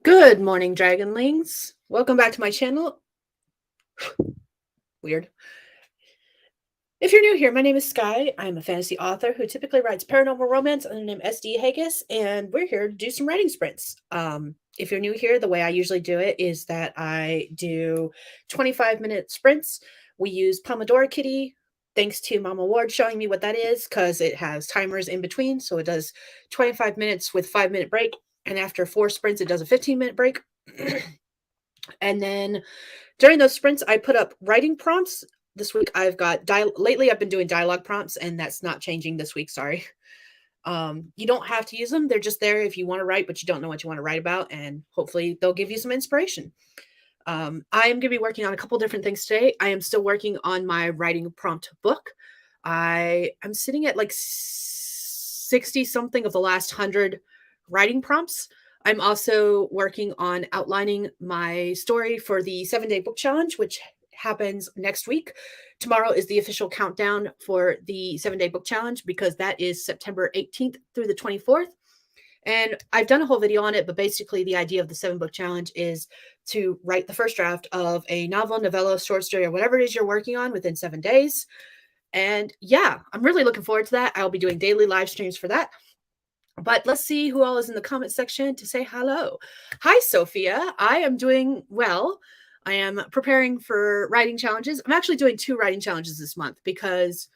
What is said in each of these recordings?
Good morning, Dragonlings. Welcome back to my channel. Weird. If you're new here, my name is Skye. I'm a fantasy author who typically writes paranormal romance under the name SD Hegyes, and we're here to do some writing sprints. If you're new here, the way I usually do it is that I do 25-minute sprints. We use Pomodoro Kitty, thanks to Mama Ward showing me what that is, because it has timers in between. So it does 25 minutes with 5-minute break, and after 4 sprints, it does a 15-minute break. And then during those sprints, I put up writing prompts. This week I've got lately I've been doing dialogue prompts, and that's not changing this week. Sorry. You don't have to use them. They're just there if you want to write, but you don't know what you want to write about, and hopefully they'll give you some inspiration. I am going to be working on a couple different things today. I am still working on my writing prompt book. I'm sitting at like 60 something of the last 100 writing prompts. I'm also working on outlining my story for the 7-day book challenge, which happens next week. Tomorrow is the official countdown for the 7-day book challenge because that is September 18th through the 24th. And I've done a whole video on it, but basically the idea of the 7-book challenge is to write the first draft of a novel, novella, short story, or whatever it is you're working on within 7 days. And yeah, I'm really looking forward to that. I'll be doing daily live streams for that. But let's see who all is in the comment section to say hello. Hi, Sophia. I am doing well. I am preparing for writing challenges. I'm actually doing 2 writing challenges this month because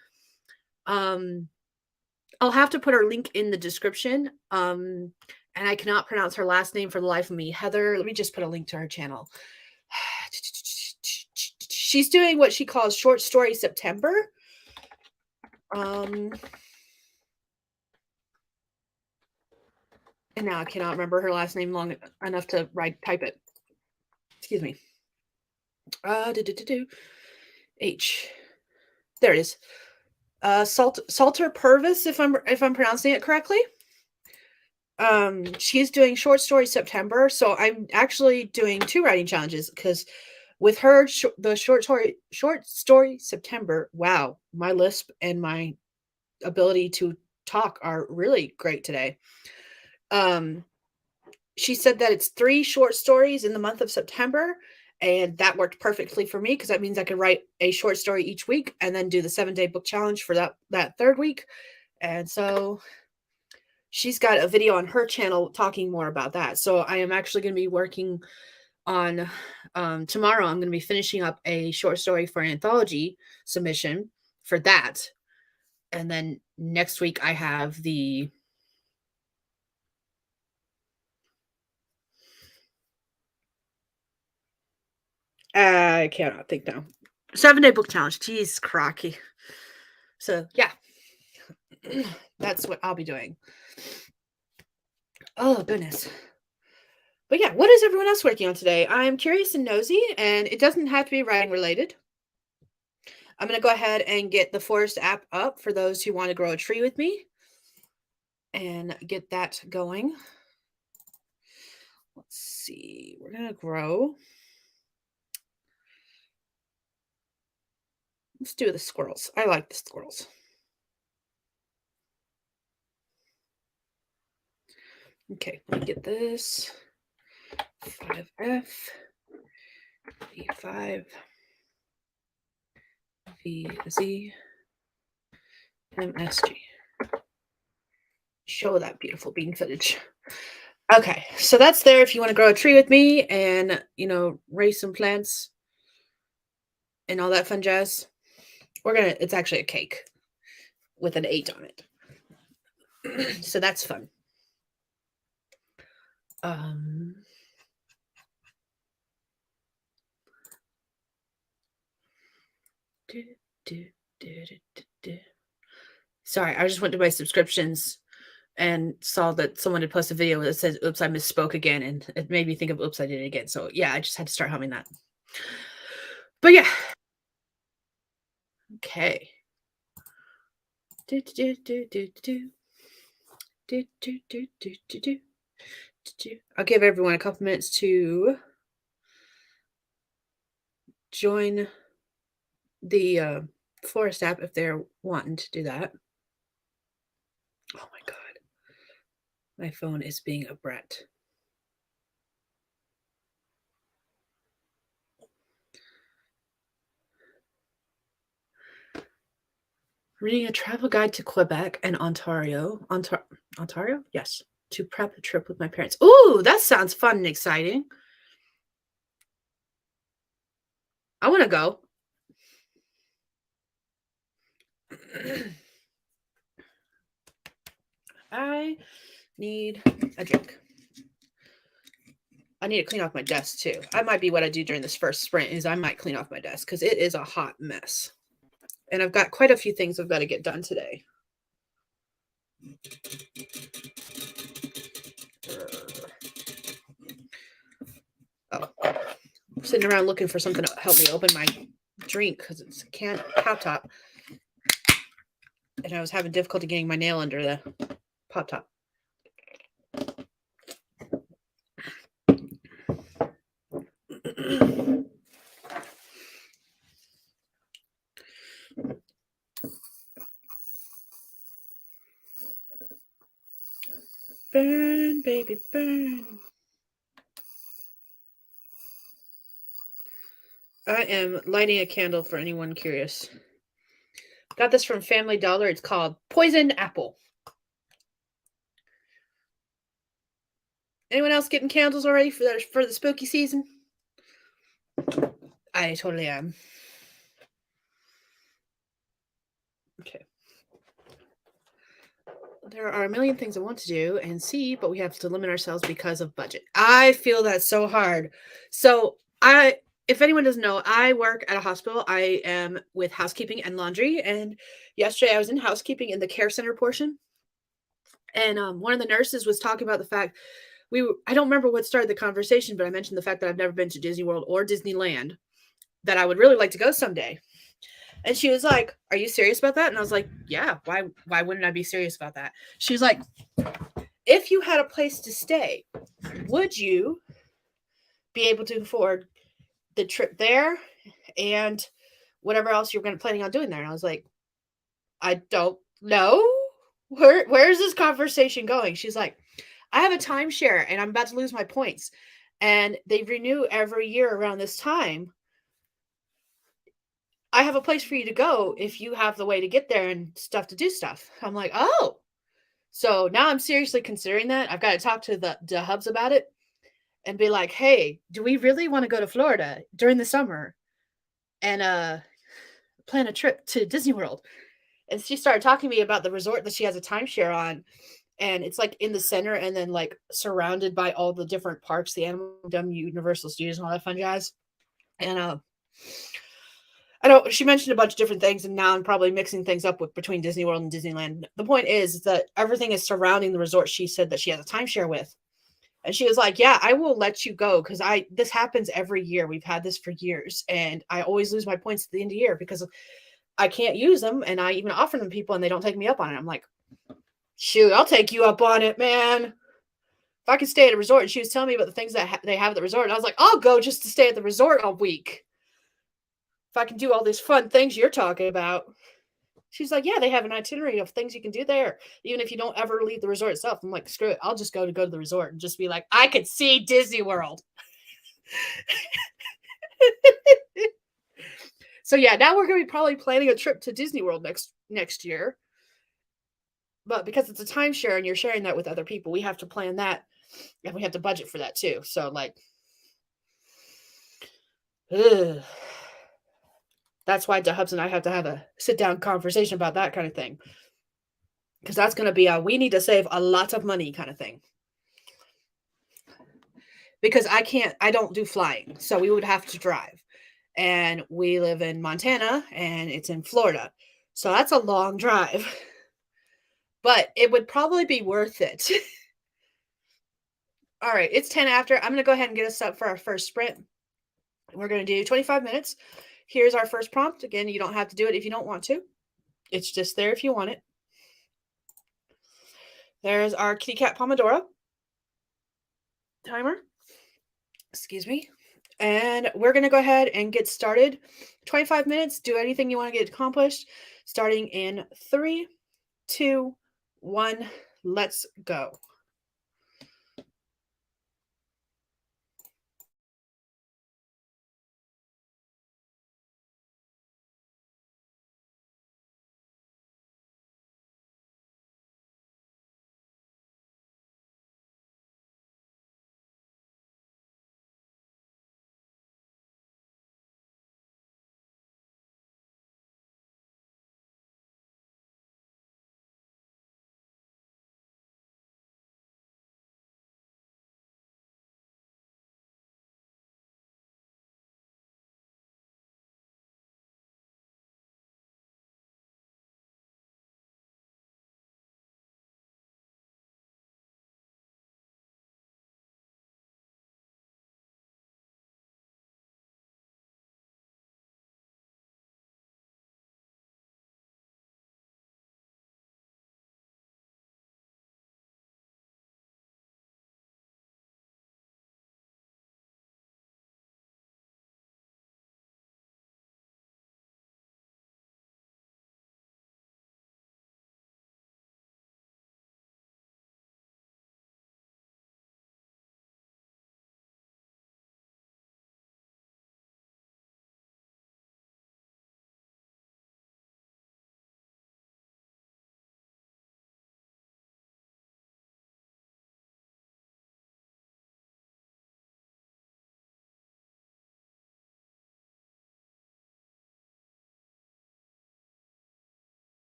I'll have to put her link in the description. And I cannot pronounce her last name for the life of me. Heather, let me just put a link to her channel. She's doing what she calls Short Story September. And now I cannot remember her last name long enough to type it. Excuse me. H. There it is. Salter Purvis, if I'm pronouncing it correctly. She's doing Short Story September, so I'm actually doing 2 writing challenges because with her the short story September. Wow, my lisp and my ability to talk are really great today. She said that it's 3 short stories in the month of September, and that worked perfectly for me because that means I could write a short story each week and then do the 7-day book challenge for that 3rd week. And so she's got a video on her channel talking more about that. So I am actually going to be working on tomorrow. I'm going to be finishing up a short story for an anthology submission for that. And then next week I have the I cannot think now. 7-day book challenge. Jeez, crocky. So yeah, that's what I'll be doing. Oh goodness. But yeah, what is everyone else working on today? I'm curious and nosy, and it doesn't have to be writing related. I'm going to go ahead and get the Forest app up for those who want to grow a tree with me and get that going. Let's see. We're going to grow. Let's do the squirrels. I like the squirrels. Okay, let me get this. 5F, V5, VZ, MSG. Show that beautiful bean footage. Okay, so that's there if you want to grow a tree with me and, raise some plants and all that fun jazz. It's actually a cake with an 8 on it. So that's fun. Sorry, I just went to my subscriptions and saw that someone had posted a video that says, oops, I misspoke again. And it made me think of, oops, I did it again. So yeah, I just had to start humming that. But yeah. Okay. I'll give everyone a couple minutes to join the Forest app if they're wanting to do that. Oh my God. My phone is being a brat. Reading a travel guide to Quebec and Ontario. Ontario? Yes. To prep a trip with my parents. Ooh, that sounds fun and exciting. I want to go. I need a drink. I need to clean off my desk too. That might be what I do during this first sprint is I might clean off my desk because it is a hot mess. And I've got quite a few things I've got to get done today. Oh, I'm sitting around looking for something to help me open my drink because it's a can pop top. And I was having difficulty getting my nail under the pop top. Burn, baby, burn. I am lighting a candle for anyone curious. Got this from Family Dollar. It's called Poison Apple. Anyone else getting candles already for the spooky season? I totally am. Okay. There are a million things I want to do and see, but we have to limit ourselves because of budget. I feel that's so hard. So if anyone doesn't know, I work at a hospital. I am with housekeeping and laundry. And yesterday I was in housekeeping in the care center portion. And one of the nurses was talking about the fact I don't remember what started the conversation, but I mentioned the fact that I've never been to Disney World or Disneyland, that I would really like to go someday. And she was like, "Are you serious about that?" And I was like, "Yeah, why wouldn't I be serious about that?" She was like, "If you had a place to stay, would you be able to afford the trip there and whatever else you're planning on doing there?" And I was like, "I don't know. Where's this conversation going?" She's like, "I have a timeshare and I'm about to lose my points. And they renew every year around this time. I have a place for you to go if you have the way to get there and stuff to do stuff." I'm like, "Oh." So now I'm seriously considering that. I've got to talk to the hubs about it and be like, "Hey, do we really want to go to Florida during the summer and plan a trip to Disney World?" And she started talking to me about the resort that she has a timeshare on. And it's like in the center and then like surrounded by all the different parks, the Animal Kingdom, Universal Studios, and all that fun jazz. And I know she mentioned a bunch of different things, and now I'm probably mixing things up between Disney World and Disneyland. The point is that everything is surrounding the resort she said that she has a timeshare with. And she was like, "Yeah, I will let you go because this happens every year. We've had this for years, and I always lose my points at the end of the year because I can't use them, and I even offer them to people, and they don't take me up on it." I'm like, "Shoot, I'll take you up on it, man. If I could stay at a resort." And she was telling me about the things that they have at the resort, and I was like, "I'll go just to stay at the resort all week. If I can do all these fun things you're talking about." She's like, "Yeah, they have an itinerary of things you can do there, even if you don't ever leave the resort itself." I'm like, "Screw it. I'll just go to the resort and just be like, I could see Disney World." So yeah, now we're going to be probably planning a trip to Disney World next year. But because it's a timeshare and you're sharing that with other people, we have to plan that and we have to budget for that too. So like, ugh. That's why Hubs and I have to have a sit down conversation about that kind of thing. Because that's going to be we need to save a lot of money kind of thing. Because I don't do flying. So we would have to drive. And we live in Montana and it's in Florida. So that's a long drive. But it would probably be worth it. All right, it's 10 after. I'm going to go ahead and get us up for our first sprint. We're going to do 25 minutes. Here's our first prompt. Again, you don't have to do it if you don't want to. It's just there if you want it. There's our kitty cat Pomodoro timer. Excuse me. And we're going to go ahead and get started. 25 minutes. Do anything you want to get accomplished. Starting in 3, 2, 1. Let's go.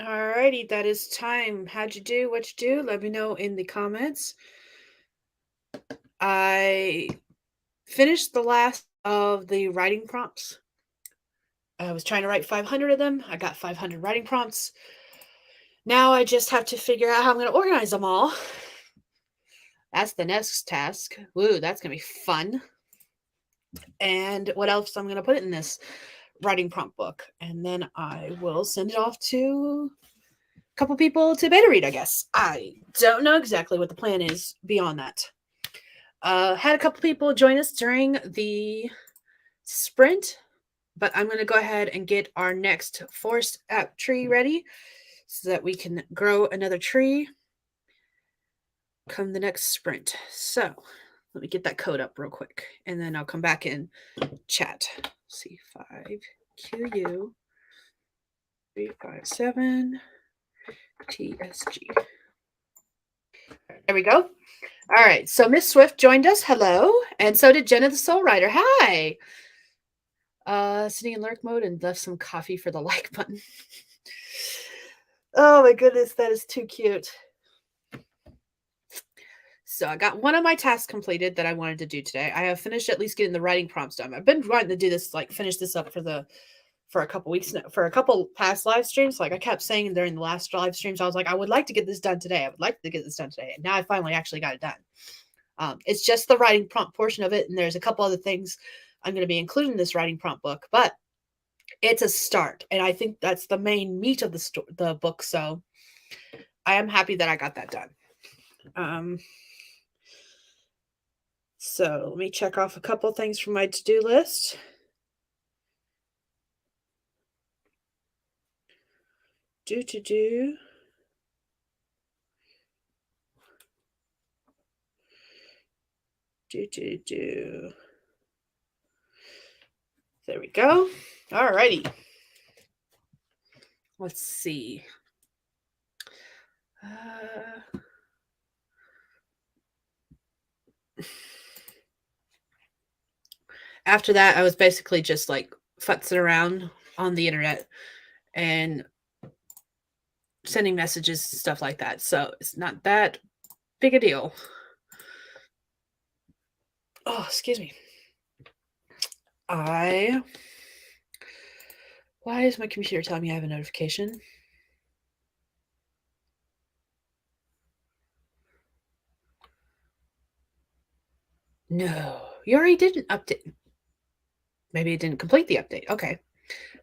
Alrighty, that is time. How'd you do? What you do? Let me know in the comments. I finished the last of the writing prompts. I was trying to write 500 of them. I got 500 writing prompts. Now I just have to figure out how I'm going to organize them all. That's the next task. Woo, that's going to be fun. And what else I'm going to put in this writing prompt book. And then I will send it off to a couple people to beta read, I guess. I don't know exactly what the plan is beyond that. Had a couple people join us during the sprint, but I'm going to go ahead and get our next forest app tree ready so that we can grow another tree come the next sprint. So let me get that code up real quick, and then I'll come back in chat. C5QU 357 TSG. There we go. All right, so Miss Swift joined us. Hello. And so did Jenna the Soul Rider. Hi. Sitting in lurk mode and left some coffee for the like button. Oh my goodness, that is too cute. So I got one of my tasks completed that I wanted to do today. I have finished at least getting the writing prompts done. I've been wanting to do this, like finish this up for a couple weeks now, for a couple past live streams. Like I kept saying during the last live streams, I was like, I would like to get this done today. I would like to get this done today. And now I finally actually got it done. It's just the writing prompt portion of it. And there's a couple other things I'm going to be including in this writing prompt book, but it's a start. And I think that's the main meat of the book. So I am happy that I got that done. So let me check off a couple things from my to-do list. Do. There we go. All righty. Let's see. After that, I was basically just like futzing around on the internet and sending messages, stuff like that. So it's not that big a deal. Oh, excuse me. Why is my computer telling me I have a notification? No, you already did an update. Maybe it didn't complete the update. Okay.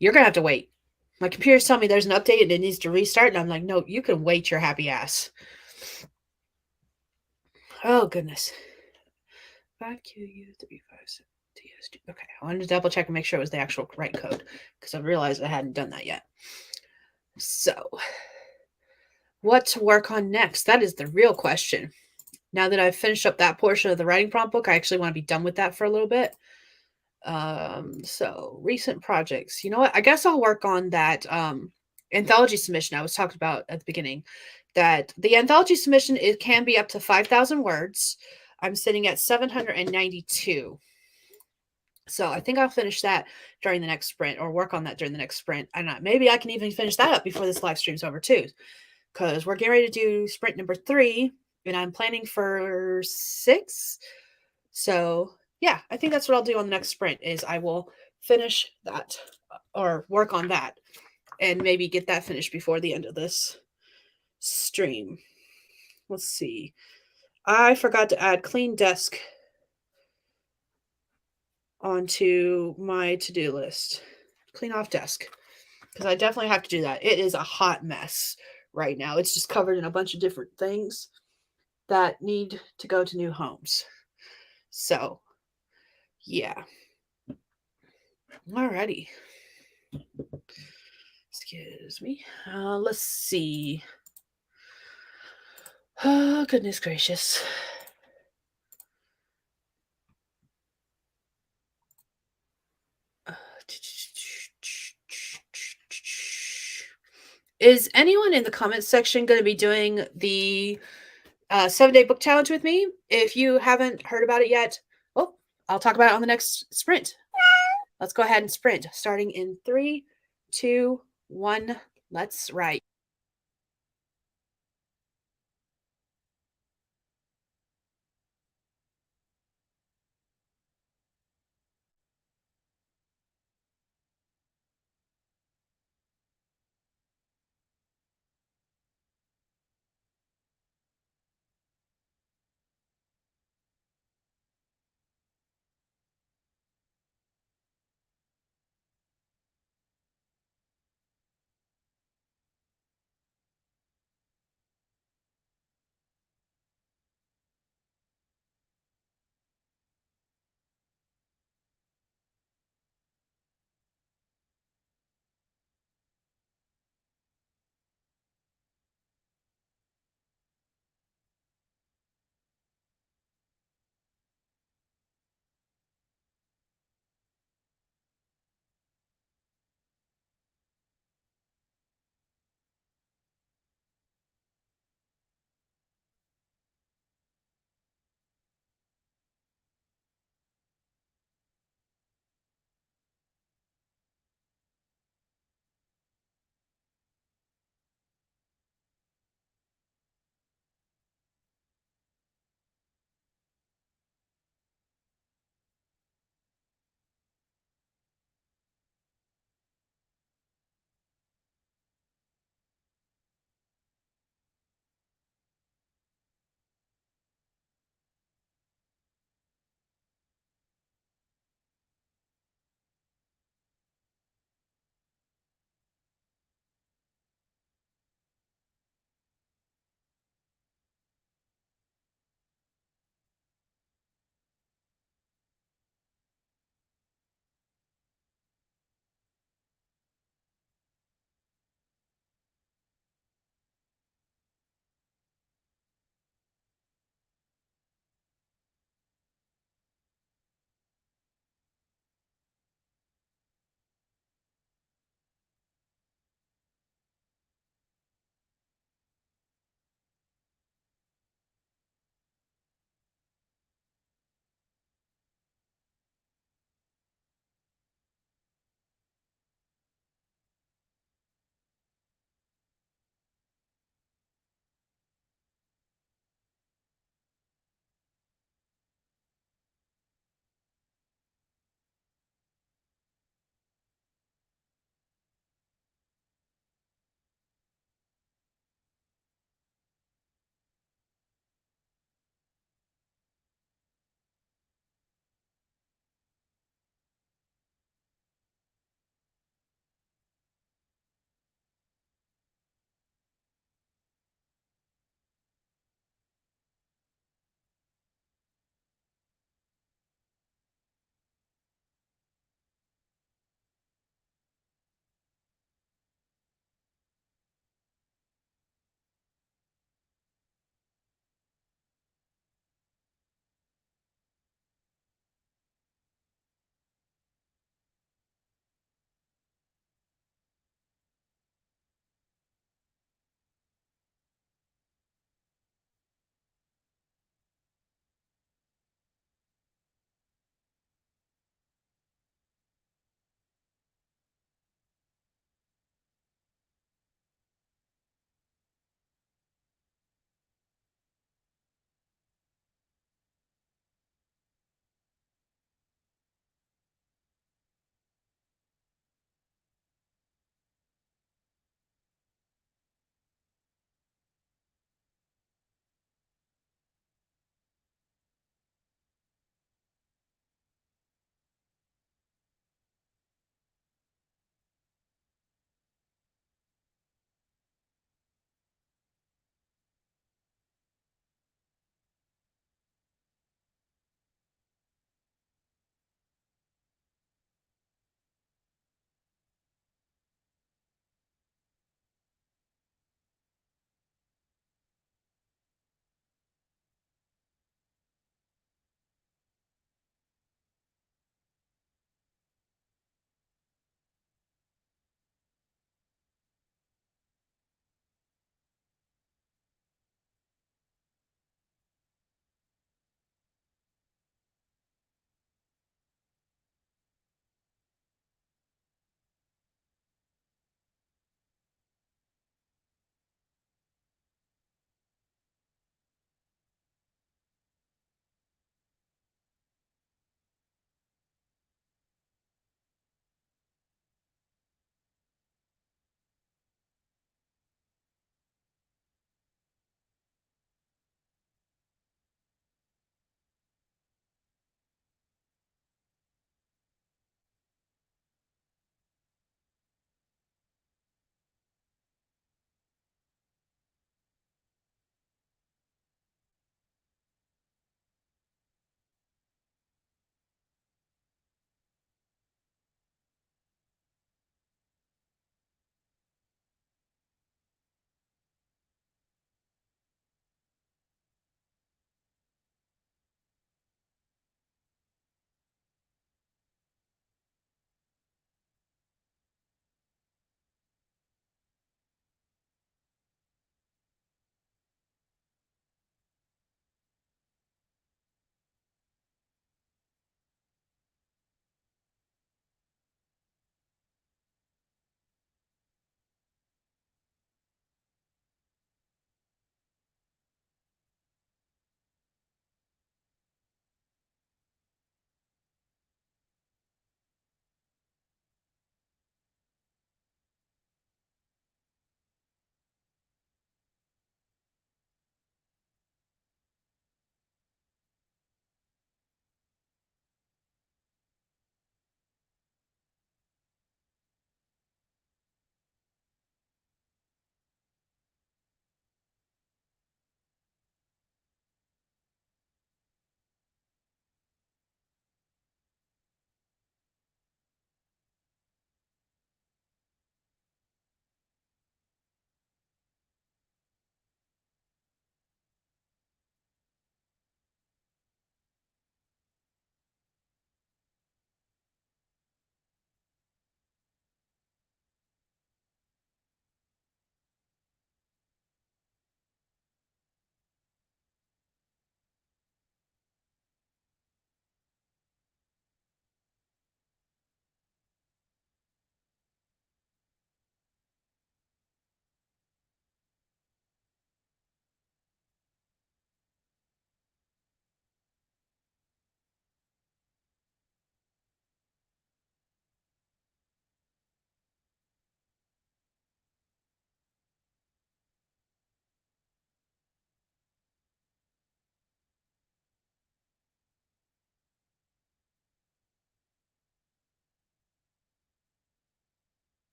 You're going to have to wait. My computer's telling me there's an update and it needs to restart. And I'm like, no, you can wait your happy ass. Oh, goodness. 5QU357TSG. Okay. I wanted to double check and make sure it was the actual right code because I realized I hadn't done that yet. So, what to work on next? That is the real question. Now that I've finished up that portion of the writing prompt book, I actually want to be done with that for a little bit. So recent projects. You know what? I guess I'll work on that anthology submission I was talking about at the beginning. That the anthology submission, it can be up to 5,000 words. I'm sitting at 792. So I think I'll finish that during the next sprint, or work on that during the next sprint. And maybe I can even finish that up before this live stream's over too, because we're getting ready to do sprint number 3, and I'm planning for 6. So yeah, I think that's what I'll do on the next sprint is I will finish that or work on that and maybe get that finished before the end of this stream. Let's see. I forgot to add clean desk onto my to-do list. Clean off desk. Because I definitely have to do that. It is a hot mess right now. It's just covered in a bunch of different things that need to go to new homes. So, yeah. Alrighty. Excuse me. Let's see. Oh, goodness gracious. Is anyone in the comments section going to be doing the 7-day book challenge with me? If you haven't heard about it yet, well, I'll talk about it on the next sprint. Let's go ahead and sprint. Starting in 3, 2, 1. Let's write.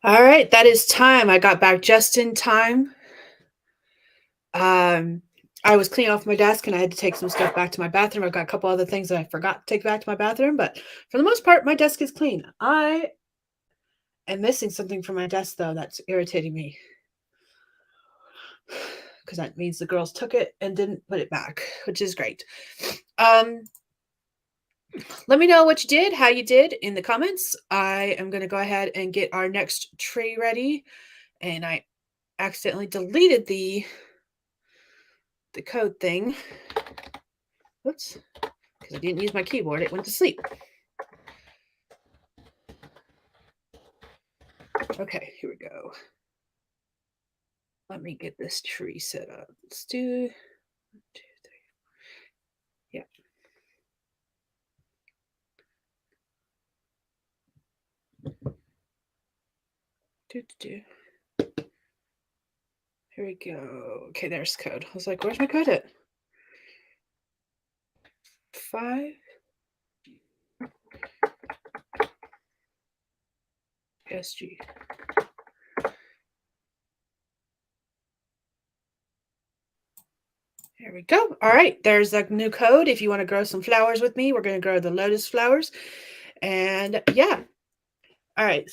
All right, that is time. I got back just in time. Um, I was cleaning off my desk and I had to take some stuff back to my bathroom. I've got a couple other things that I forgot to take back to my bathroom, but for the most part, my desk is clean. I am missing something from my desk though that's irritating me because that means the girls took it and didn't put it back, which is great. Um, Let me know what you did, how you did in the comments. I am going to go ahead and get our next tree ready. And I accidentally deleted the code thing. Oops, because I didn't use my keyboard. It went to sleep. Okay, here we go. Let me get this tree set up. Let's do 1, 2, 3. Yeah. Here we go. Okay, there's code. I was like, where's my code at? 5 SG. There we go. All right, there's a new code. If you want to grow some flowers with me, we're going to grow the lotus flowers. And yeah. All right.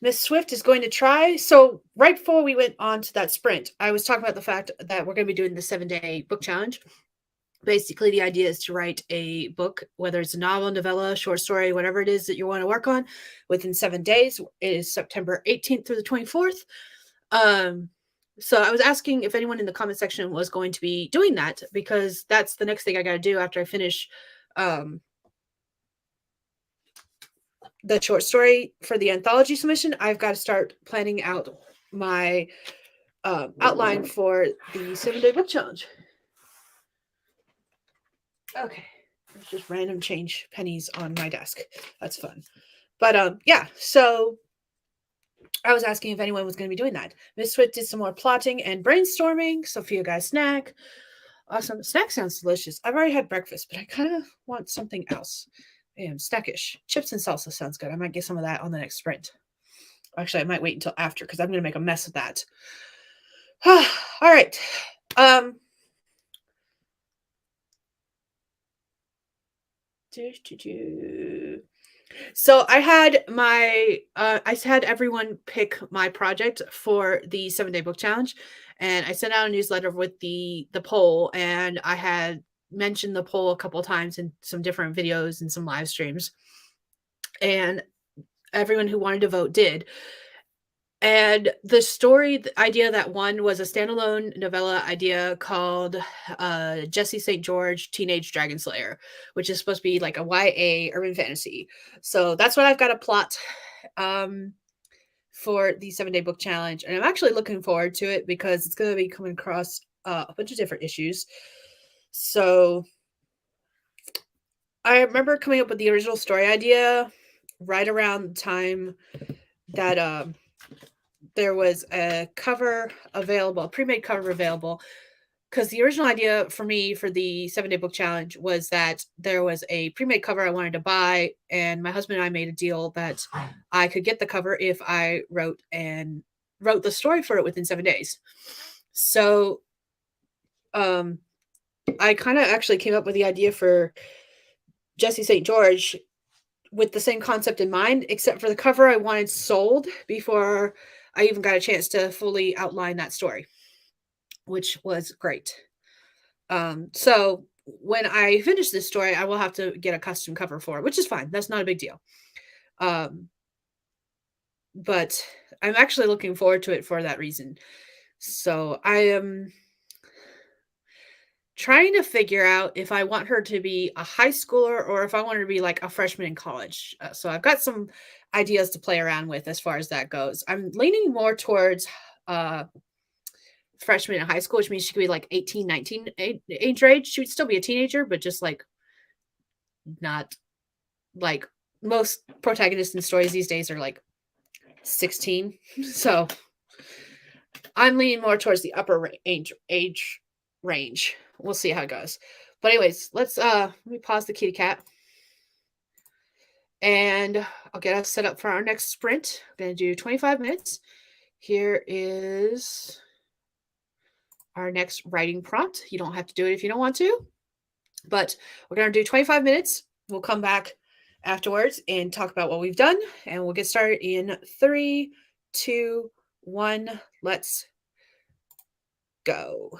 Miss Swift is going to try. So right before we went on to that sprint, I was talking about the fact that we're going to be doing the 7-day book challenge. Basically, the idea is to write a book, whether it's a novel, novella, short story, whatever it is that you want to work on, within 7 days. It is September 18th through the 24th. So I was asking if anyone in the comment section was going to be doing that, because that's the next thing I got to do after I finish the short story for the anthology submission. I've got to start planning out my outline for the 7-day book challenge. Okay, there's just random change pennies on my desk. That's fun. But yeah, so I was asking if anyone was going to be doing that. Miss Swift did some more plotting and brainstorming. Sophia got a snack. Awesome. Snack sounds delicious. I've already had breakfast, but I kind of want something else. I am snackish. Chips and salsa sounds good. I might get some of that on the next sprint. Actually, I might wait until after because I'm going to make a mess of that. All right. So I had I had everyone pick my project for the 7-day book challenge, and I sent out a newsletter with the poll, and I had mentioned the poll a couple of times in some different videos and some live streams, and everyone who wanted to vote did. And the story idea that won was a standalone novella idea called Jesse St. George Teenage Dragon Slayer, which is supposed to be like a YA urban fantasy. So that's what I've got a plot for the 7-day book challenge. And I'm actually looking forward to it because it's going to be coming across a bunch of different issues. So I remember coming up with the original story idea right around the time that there was a cover available, a pre-made cover available, because the original idea for me for the 7-day book challenge was that there was a pre-made cover I wanted to buy, and my husband and I made a deal that I could get the cover if I wrote the story for it within 7 days. So I kind of actually came up with the idea for Jesse St. George with the same concept in mind, except for the cover I wanted sold before I even got a chance to fully outline that story, which was great. So when I finish this story, I will have to get a custom cover for it, which is fine. That's not a big deal. But I'm actually looking forward to it for that reason. So I am trying to figure out if I want her to be a high schooler or if I want her to be like a freshman in college. So I've got some ideas to play around with as far as that goes. I'm leaning more towards freshman in high school, which means she could be like 18, 19 age range. She would still be a teenager, but just like not like most protagonists in stories these days are like 16. So I'm leaning more towards the upper age range. We'll see how it goes. But anyways, let me pause the kitty cat. And I'll get us set up for our next sprint. I'm going to do 25 minutes. Here is our next writing prompt. You don't have to do it if you don't want to, but we're going to do 25 minutes. We'll come back afterwards and talk about what we've done, and we'll get started in 3, 2, 1. Let's go.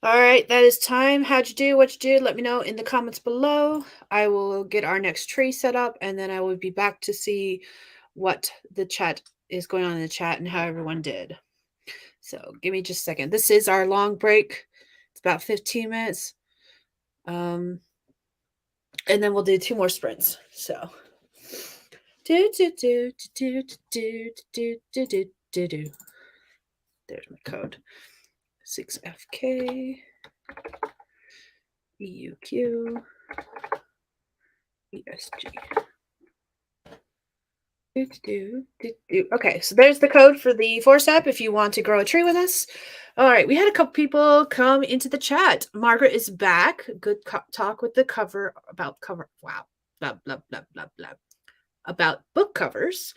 All right, that is time. How'd you do? What you did? Let me know in the comments below. I will get our next tree set up, and then I will be back to see what the chat is going on in the chat and how everyone did. So give me just a second. This is our long break. It's about 15 minutes. And then we'll do 2 more sprints. So do do do do do do do do do do. There's my code. 6FK EUQ ESG. Okay, so there's the code for the 4-step if you want to grow a tree with us. All right, we had a couple people come into the chat. Margaret is back. Good talk with the cover about cover. Wow, blah blah blah blah blah about book covers.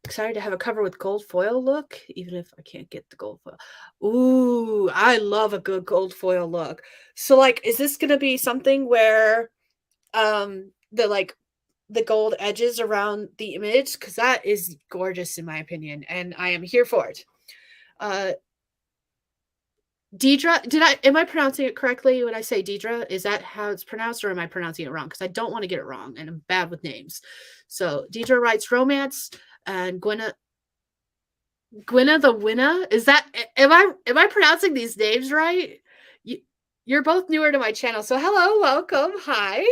Excited to have a cover with gold foil look, even if I can't get the gold foil. Ooh, I love a good gold foil look. So, like, is this gonna be something where the gold edges around the image, because that is gorgeous in my opinion, and I am here for it. Deidre, am I pronouncing it correctly when I say Deidre? Is that how it's pronounced, or am I pronouncing it wrong? Because I don't want to get it wrong, and I'm bad with names. So Deidre writes romance, and Gwenna the winner. Is that am I pronouncing these names right? You're both newer to my channel, so hello, welcome, hi.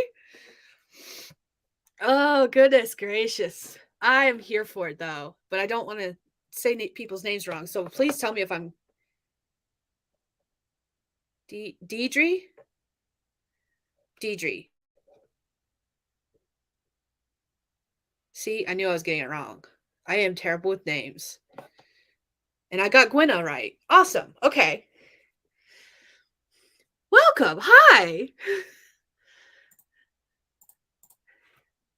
Oh, goodness gracious. I am here for it, though, but I don't want to say people's names wrong, so please tell me if I'm... Deidre? Deidre. See, I knew I was getting it wrong. I am terrible with names. And I got Gwenna right. Awesome. Okay. Welcome. Hi.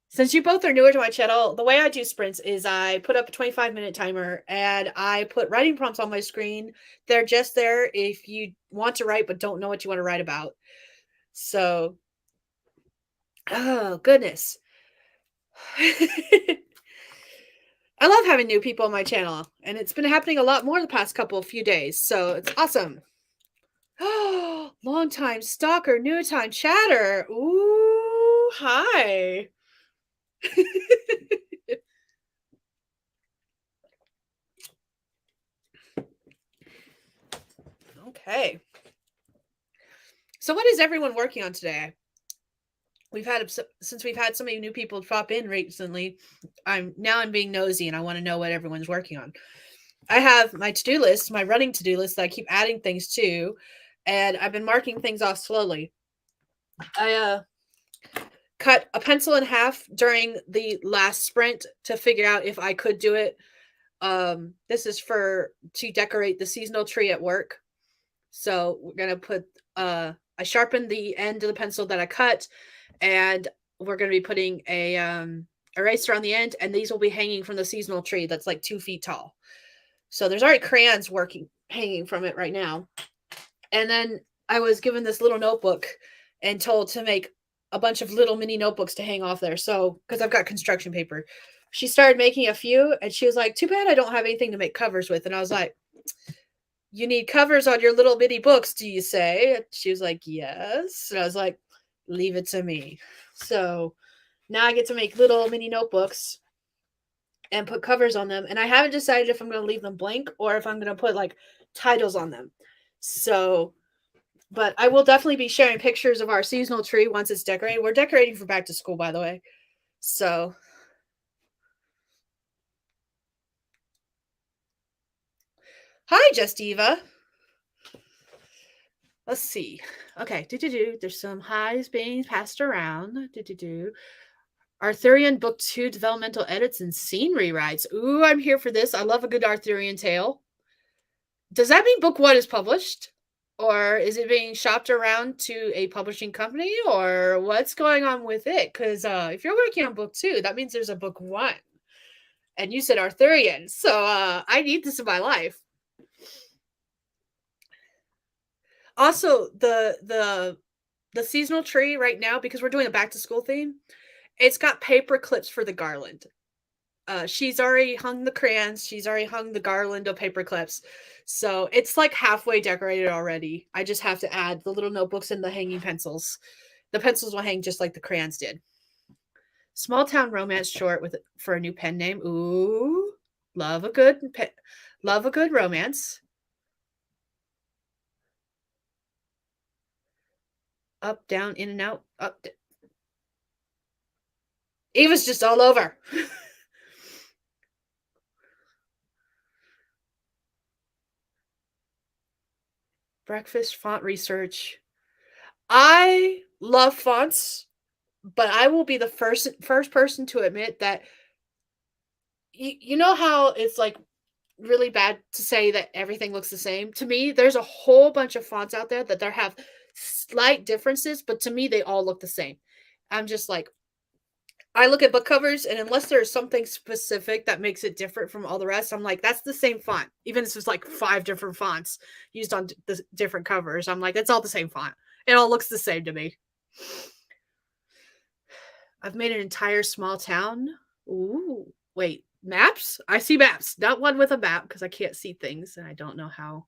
Since you both are newer to my channel, the way I do sprints is I put up a 25-minute timer and I put writing prompts on my screen. They're just there if you want to write but don't know what you want to write about. So, oh, goodness. I love having new people on my channel, and it's been happening a lot more the past few days, so it's awesome. Oh, long time stalker, new time chatter. Ooh, hi. Okay. So what is everyone working on today? Since we've had so many new people drop in recently, I'm being nosy and I want to know what everyone's working on. I have my to-do list, my running to-do list that I keep adding things to, and I've been marking things off slowly. I cut a pencil in half during the last sprint to figure out if I could do it. This is to decorate the seasonal tree at work. So we're gonna put I sharpened the end of the pencil that I cut, and we're gonna be putting a eraser on the end, and these will be hanging from the seasonal tree that's like 2 feet tall. So there's already crayons hanging from it right now. And then I was given this little notebook and told to make a bunch of little mini notebooks to hang off there. So, because I've got construction paper. She started making a few, and she was like, too bad I don't have anything to make covers with. And I was like, you need covers on your little mini books, do you say? And she was like, yes. And I was like, leave it to me. So now I get to make little mini notebooks and put covers on them. And I haven't decided if I'm going to leave them blank or if I'm going to put like titles on them. So, but I will definitely be sharing pictures of our seasonal tree once it's decorated. We're decorating for back to school, by the way. So, hi, Justiva. Let's see. Okay, there's some highs being passed around. Arthurian Book 2 developmental edits and scene rewrites. Ooh, I'm here for this. I love a good Arthurian tale. Does that mean book 1 is published? Or is it being shopped around to a publishing company? Or what's going on with it? Because if you're working on book 2, that means there's a book 1. And you said Arthurian. So I need this in my life. Also, the seasonal tree right now, because we're doing a back to school theme, it's got paper clips for the garland. She's already hung the crayons. She's already hung the garland of paper clips. So it's like halfway decorated already. I just have to add the little notebooks and the hanging pencils. The pencils will hang just like the crayons did. Small town romance short with for a new pen name. Ooh, love a good love a good romance. Up, down, in and out. Up. Eva's just all over. Breakfast font research. I love fonts, but I will be the first person to admit that you know how it's like really bad to say that everything looks the same. To me, there's a whole bunch of fonts out there that there have slight differences, but to me they all look the same. I'm just like, I look at book covers, and unless there's something specific that makes it different from all the rest, I'm like, that's the same font. Even if it's like 5 different fonts used on the different covers, I'm like, it's all the same font. It all looks the same to me. I've made an entire small town. Ooh, wait, maps? I see maps. Not one with a map because I can't see things, and I don't know how.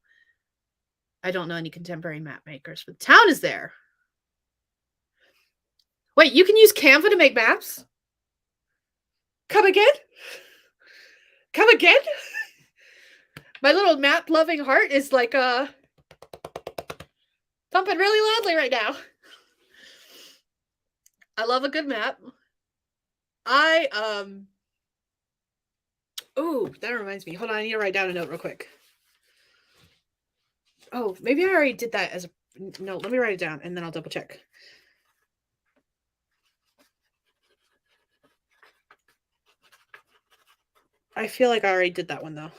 I don't know any contemporary map makers, but the town is there. Wait, you can use Canva to make maps? Come again? Come again? My little map loving heart is like thumping really loudly right now. I love a good map. Oh, that reminds me. Hold on, I need to write down a note real quick. Oh, maybe I already did that as a no. Let me write it down and then I'll double check. I feel like I already did that one though.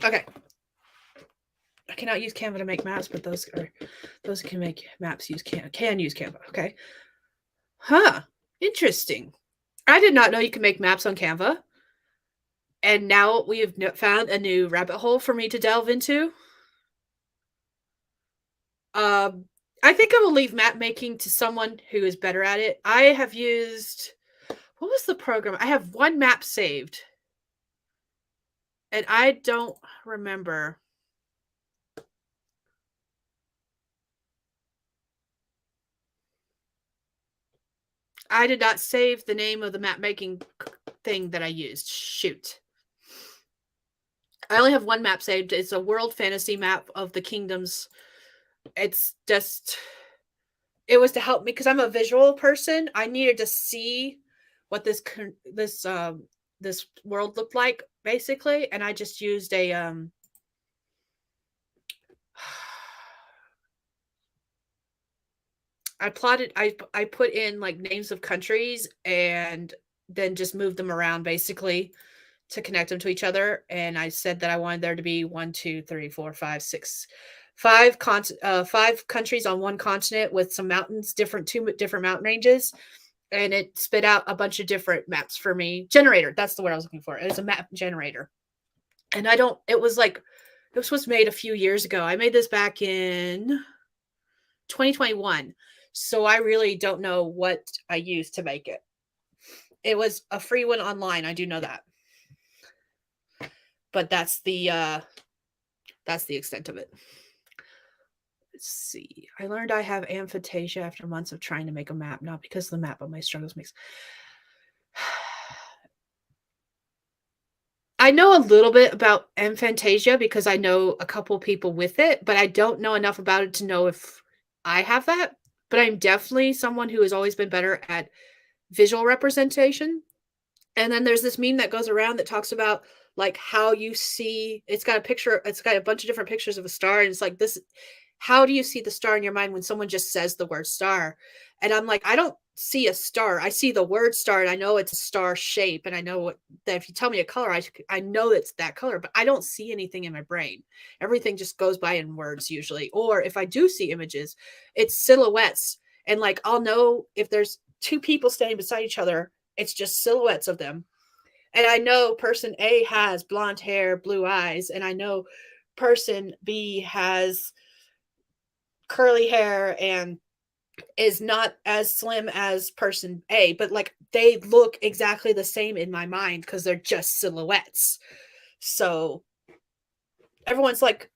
Okay. I cannot use Canva to make maps, but those who can make maps can use Canva. Okay. Huh. Interesting. I did not know you can make maps on Canva. And now we have found a new rabbit hole for me to delve into. I think I will leave map making to someone who is better at it. I have used what was the program? I have one map saved. And I don't remember. I did not save the name of the map making thing that I used. Shoot. I only have one map saved. It's a world fantasy map of the kingdoms. It's just it was to help me because I'm a visual person. I needed to see what this world looked like basically, and I just used a I put in like names of countries and then just moved them around basically to connect them to each other. And I said that I wanted there to be 5 countries on one continent with some mountains, two different mountain ranges. And it spit out a bunch of different maps for me. Generator, that's the word I was looking for. It was a map generator. And it was made a few years ago. I made this back in 2021. So I really don't know what I used to make it. It was a free one online. I do know that. But that's the extent of it. Let's see. I learned I have aphantasia after months of trying to make a map, not because of the map, but my struggles makes. I know a little bit about aphantasia because I know a couple people with it, but I don't know enough about it to know if I have that. But I'm definitely someone who has always been better at visual representation. And then there's this meme that goes around that talks about like how you see it's got a bunch of different pictures of a star, and it's like this how do you see the star in your mind when someone just says the word star? And I'm like, I don't see a star. I see the word star, and I know it's a star shape, and I know that if you tell me a color, I know it's that color, but I don't see anything in my brain. Everything just goes by in words usually. Or if I do see images, it's silhouettes, and like I'll know if there's 2 people standing beside each other, it's just silhouettes of them. And I know person A has blonde hair, blue eyes, and I know person B has curly hair and is not as slim as person A, but like they look exactly the same in my mind because they're just silhouettes. So everyone's like,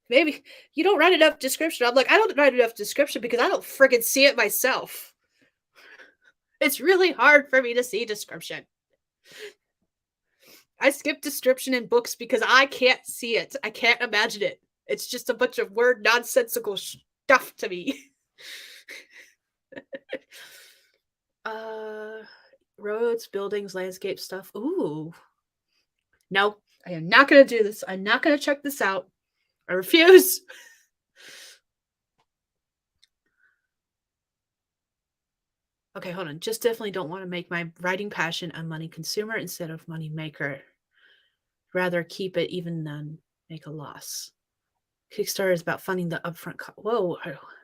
maybe you don't write enough description. I'm like, I don't write enough description because I don't friggin' see it myself. It's really hard for me to see description. I skip description in books because I can't see it. I can't imagine it. It's just a bunch of word nonsensical stuff to me. Roads, buildings, landscape stuff. Ooh. No, I am not going to do this. I'm not going to check this out. I refuse. Okay, hold on. Just definitely don't want to make my writing passion a money consumer instead of money maker. Rather keep it even than make a loss. Kickstarter is about funding the upfront. Whoa,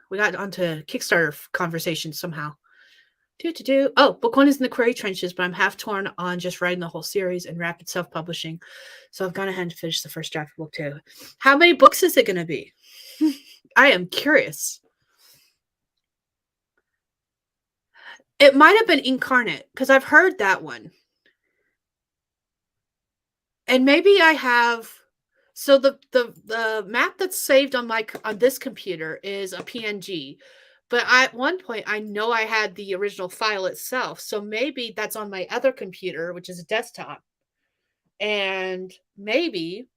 we got onto Kickstarter conversation somehow. Oh, book one is in the query trenches, but I'm half torn on just writing the whole series and rapid self-publishing. So I've gone ahead and finished the first draft of book two. How many books is it going to be? I am curious. It might have been Incarnate because I've heard that one. And maybe I have. So the map that's saved on this computer is a PNG. But at one point, I know I had the original file itself. So maybe that's on my other computer, which is a desktop. And maybe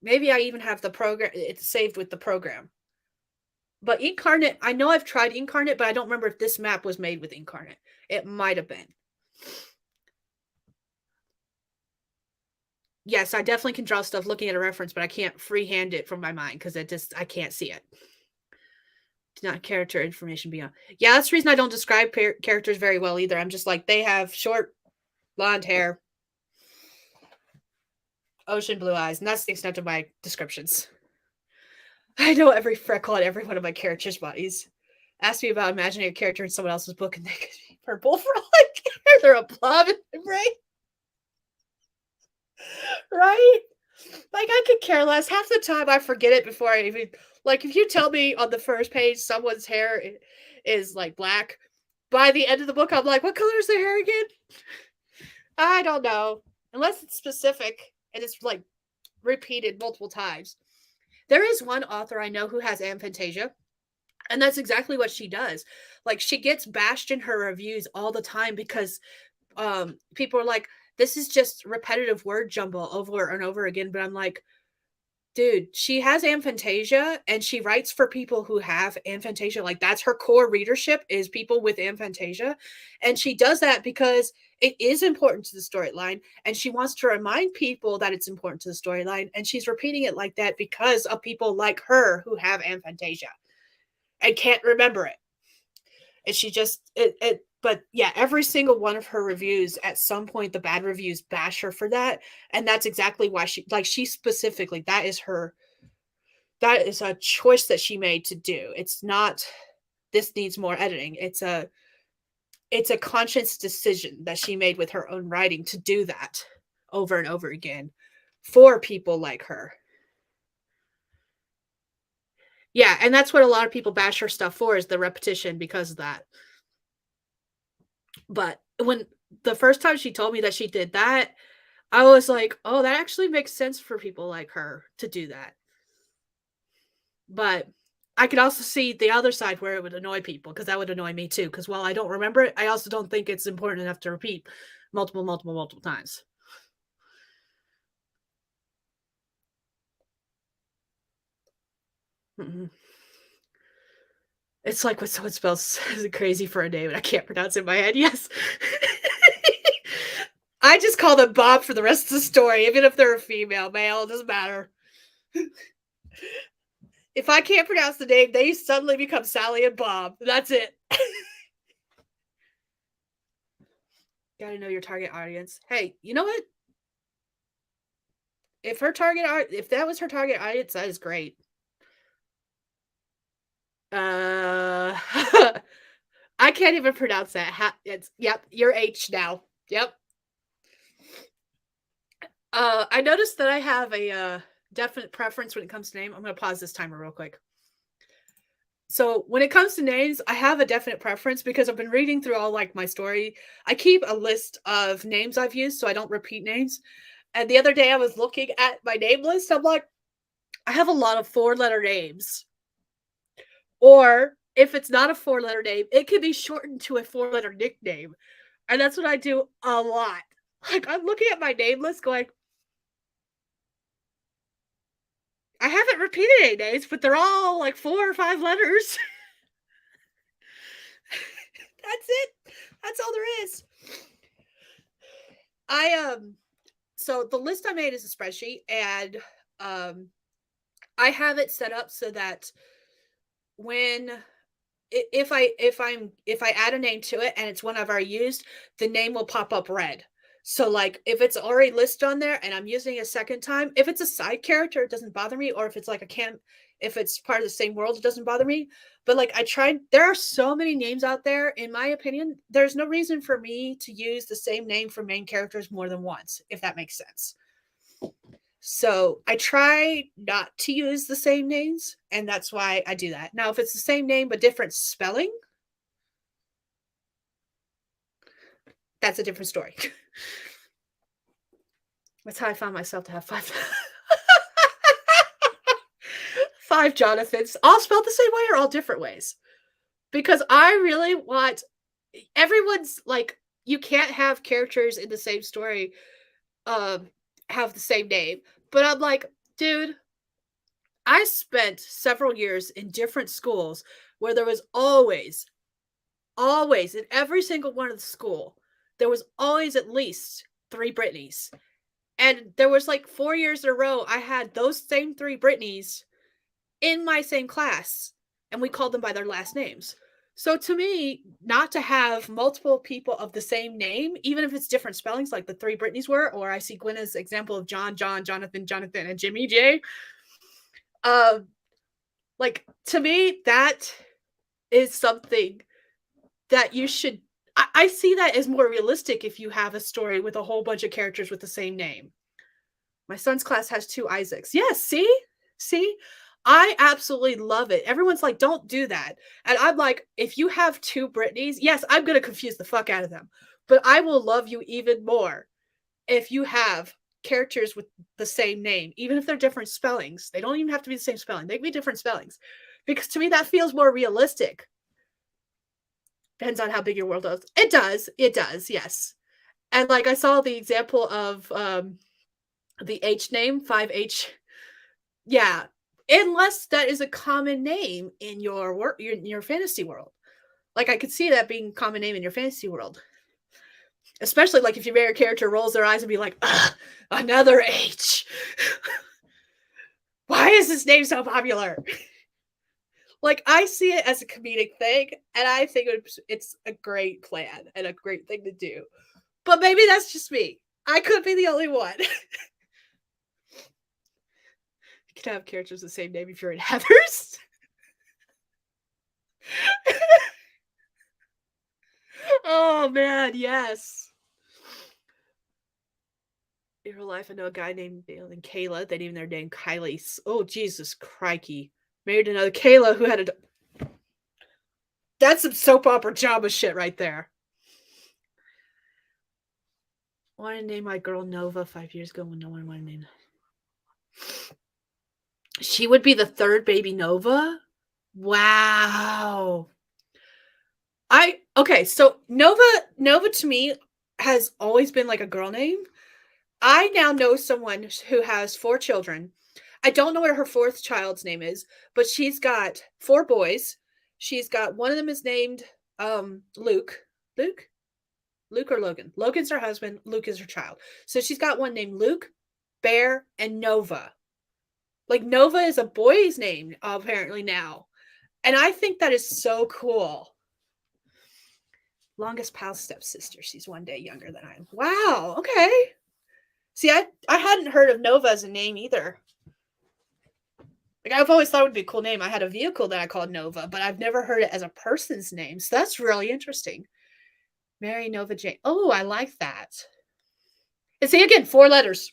I even have the program. It's saved with the program. But Incarnate, I know I've tried Incarnate, but I don't remember if this map was made with Incarnate. It might have been. Yes, I definitely can draw stuff looking at a reference, but I can't freehand it from my mind because I can't see it. Not character information beyond. Yeah, that's the reason I don't describe characters very well either. I'm just like, they have short blonde hair, ocean blue eyes, and that's the extent of my descriptions. I know every freckle on every one of my characters' bodies. Ask me about imagining a character in someone else's book and they could be purple for all I care. They're a blob in my brain. Right? Like, I could care less. Half the time I forget it before I even, like, if you tell me on the first page someone's hair is like black, by the end of the book I'm like, what color is their hair again? I don't know. Unless it's specific and it's like repeated multiple times. There is one author I know who has aphantasia, and that's exactly what she does. Like, she gets bashed in her reviews all the time because people are like, this is just repetitive word jumble over and over again. But I'm like, dude, she has aphantasia and she writes for people who have aphantasia. Like, that's her core readership, is people with aphantasia. And she does that because it is important to the storyline. And she wants to remind people that it's important to the storyline. And she's repeating it like that because of people like her who have aphantasia and can't remember it. And she just, but yeah, every single one of her reviews, at some point, the bad reviews bash her for that. And that's exactly why she specifically, that is a choice that she made to do. It's not, this needs more editing. It's a conscious decision that she made with her own writing to do that over and over again for people like her. Yeah, and that's what a lot of people bash her stuff for, is the repetition because of that. But when the first time she told me that she did that, I was like, oh, that actually makes sense for people like her to do that. But I could also see the other side where it would annoy people, because that would annoy me too. Because while I don't remember it, I also don't think it's important enough to repeat multiple times. Mm-mm. It's like when someone spells crazy for a name and I can't pronounce it in my head. Yes. I just call them Bob for the rest of the story, even if they're a female, male, it doesn't matter. If I can't pronounce the name, they suddenly become Sally and Bob. That's it. Gotta know your target audience. Hey, you know what? If that was her target audience, that is great. I can't even pronounce that. Yep, you're H now. Yep. I noticed that I have a definite preference when it comes to name. I'm going to pause this timer real quick. So when it comes to names, I have a definite preference because I've been reading through all like my story. I keep a list of names I've used so I don't repeat names. And the other day I was looking at my name list. I'm like, I have a lot of 4-letter names. Or if it's not a 4-letter name, it can be shortened to a 4-letter nickname. And that's what I do a lot. Like, I'm looking at my name list going, I haven't repeated any names, but they're all like 4 or 5 letters. That's it. That's all there is. So the list I made is a spreadsheet, and I have it set up so that when if I add a name to it and it's one I've already used, the name will pop up red. So like if it's already listed on there and I'm using it a second time, if it's a side character, it doesn't bother me. Or if it's like if it's part of the same world, it doesn't bother me. But like there are so many names out there. In my opinion, there's no reason for me to use the same name for main characters more than once, if that makes sense. So I try not to use the same names, and that's why I do that. Now, if it's the same name but different spelling, that's a different story. That's how I found myself to have 5 Jonathans, all spelled the same way or all different ways. Because I really want everyone's like, you can't have characters in the same story have the same name. But I'm like, dude, I spent several years in different schools where there was always in every single one of the school, there was always at least 3 Britneys. And there was like 4 years in a row, I had those same 3 Britneys in my same class, and we called them by their last names. So to me, not to have multiple people of the same name, even if it's different spellings, like the 3 Britneys were, or I see Gwenna's example of John, Jonathan, and Jimmy J. Like to me, that is something that you should. I see that as more realistic if you have a story with a whole bunch of characters with the same name. My son's class has 2 Isaacs. Yes, see. I absolutely love it. Everyone's like, don't do that. And I'm like, if you have 2 Britneys, yes, I'm going to confuse the fuck out of them. But I will love you even more if you have characters with the same name, even if they're different spellings. They don't even have to be the same spelling. They can be different spellings. Because to me, that feels more realistic. Depends on how big your world is. It does, yes. And like I saw the example of the H name, 5H. Yeah. Unless that is a common name in your fantasy world. Like I could see that being a common name in your fantasy world. Especially like if your main character rolls their eyes and be like, another H. Why is this name so popular? Like I see it as a comedic thing, and I think it's a great plan and a great thing to do. But maybe that's just me. I could be the only one. You can have characters with the same name if you're in Heathers. Oh man, yes. In real life, I know a guy named Dale and Kayla. They named their name Kylie. Oh, Jesus crikey. Married another Kayla who had a... That's some soap opera drama shit right there. I wanted to name my girl Nova 5 years ago when no one wanted to name her. She would be the 3rd baby Nova? Wow. Okay, so Nova to me has always been like a girl name. I now know someone who has 4 children. I don't know what her 4th child's name is, but she's got 4 boys. She's got one of them is named Luke. Luke or Logan? Logan's her husband, Luke is her child. So she's got one named Luke, Bear, and Nova. Like Nova is a boy's name apparently now. And I think that is so cool. Longest pal stepsister. She's 1 day younger than I am. Wow. Okay. See, I hadn't heard of Nova as a name either. Like I've always thought it would be a cool name. I had a vehicle that I called Nova, but I've never heard it as a person's name. So that's really interesting. Mary Nova Jane. Oh, I like that. And see, again, 4 letters.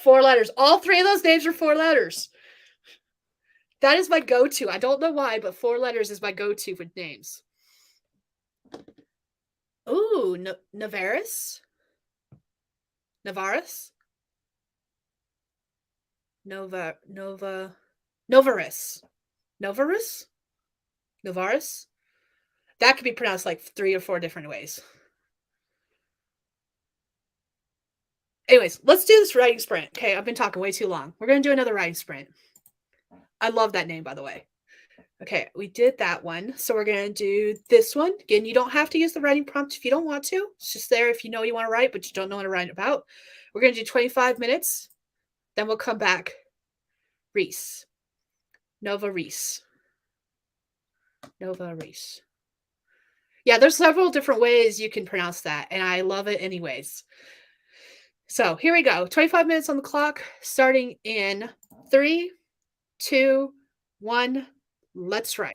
4 letters. All 3 of those names are 4 letters. That is my go-to. I don't know why, but 4 letters is my go-to with names. Ooh, Navaris? Navaris? Novaris. Novaris? Novaris? That could be pronounced like 3 or 4 different ways. Anyways, let's do this writing sprint. Okay, I've been talking way too long. We're going to do another writing sprint. I love that name, by the way. Okay, we did that one. So we're going to do this one. Again, you don't have to use the writing prompt if you don't want to. It's just there if you know you want to write, but you don't know what to write about. We're going to do 25 minutes. Then we'll come back. Reese. Nova Reese. Nova Reese. Yeah, there's several different ways you can pronounce that, and I love it anyways. So here we go. 25 minutes on the clock, starting in 3, 2, 1. Let's write.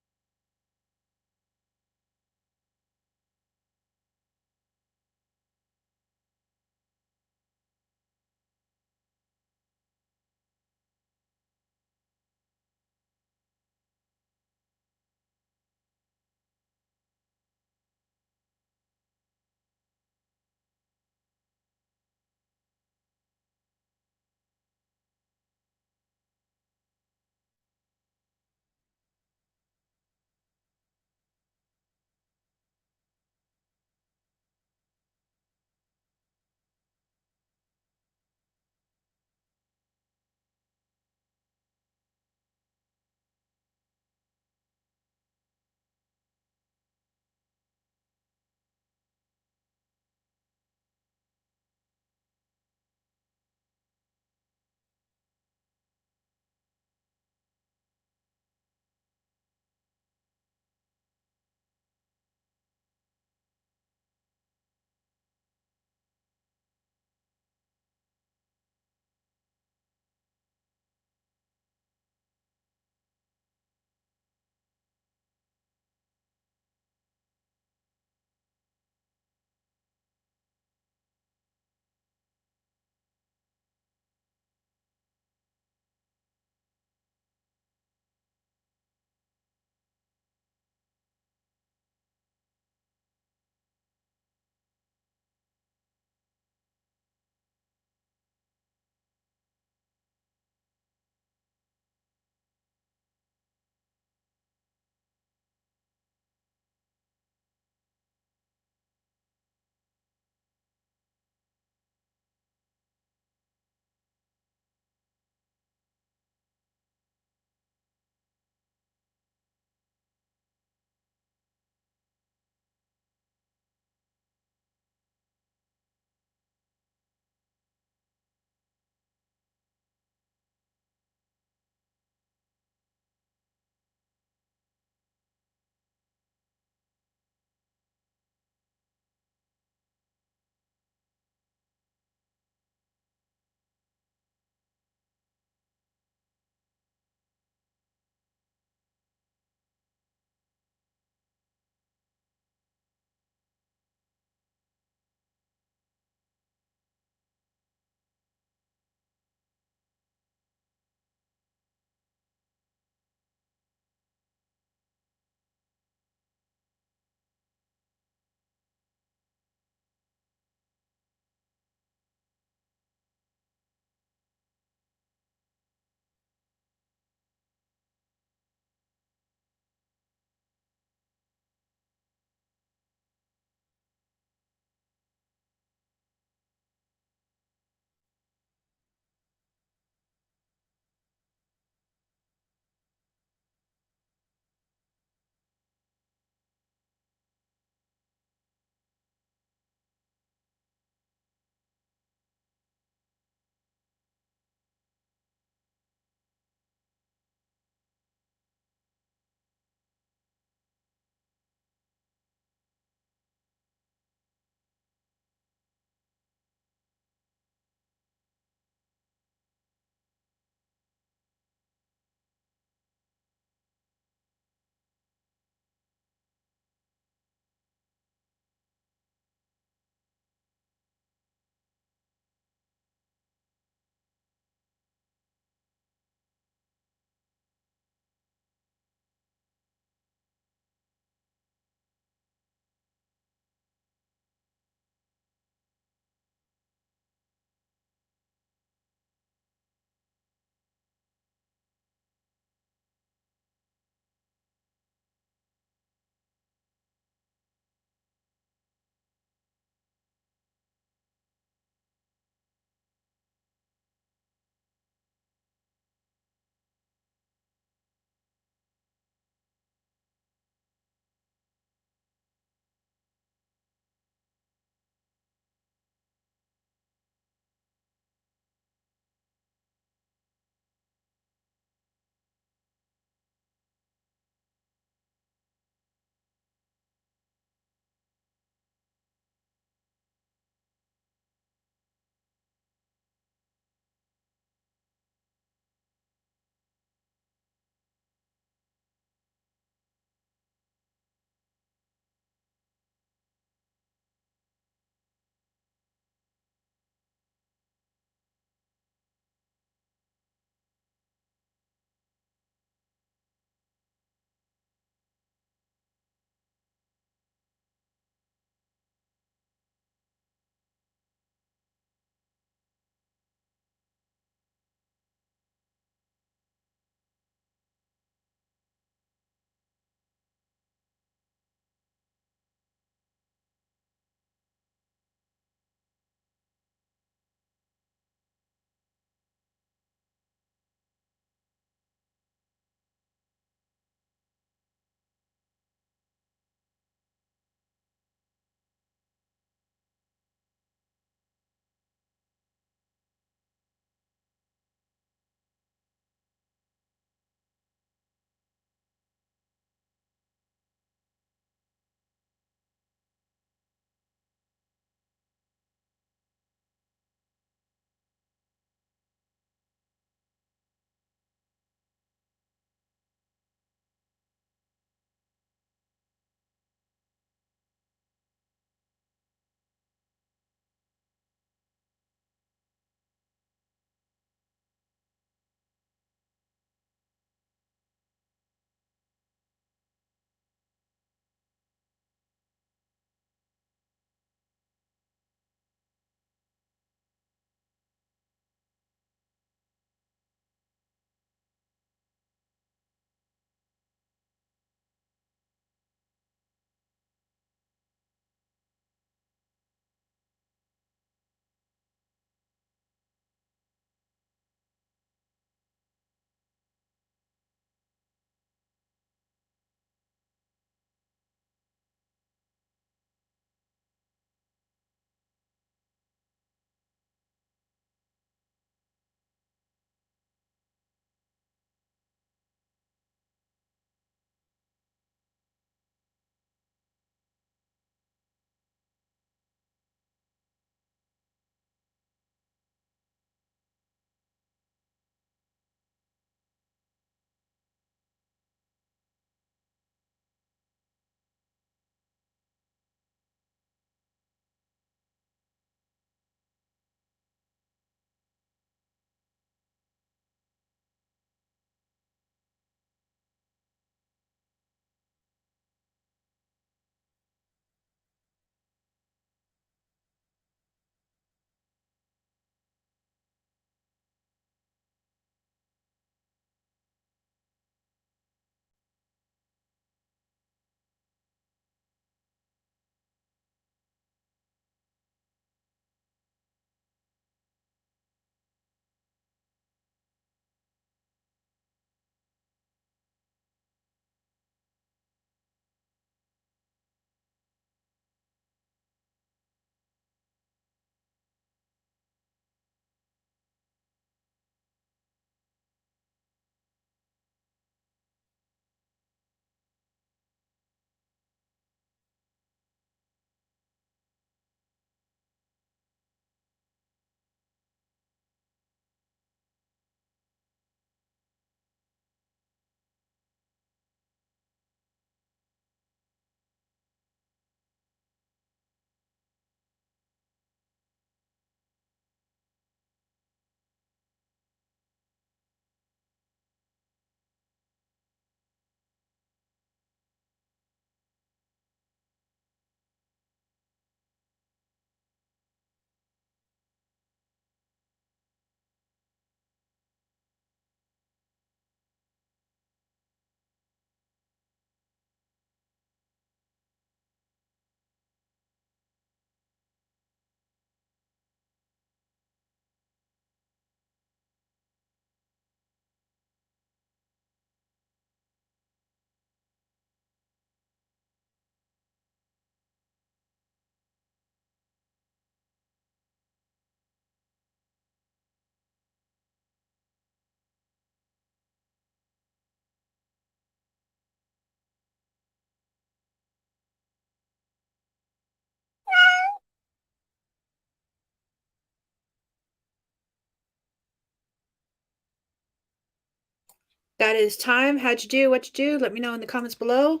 that is time. How'd you do? What you do? Let me know in the comments below.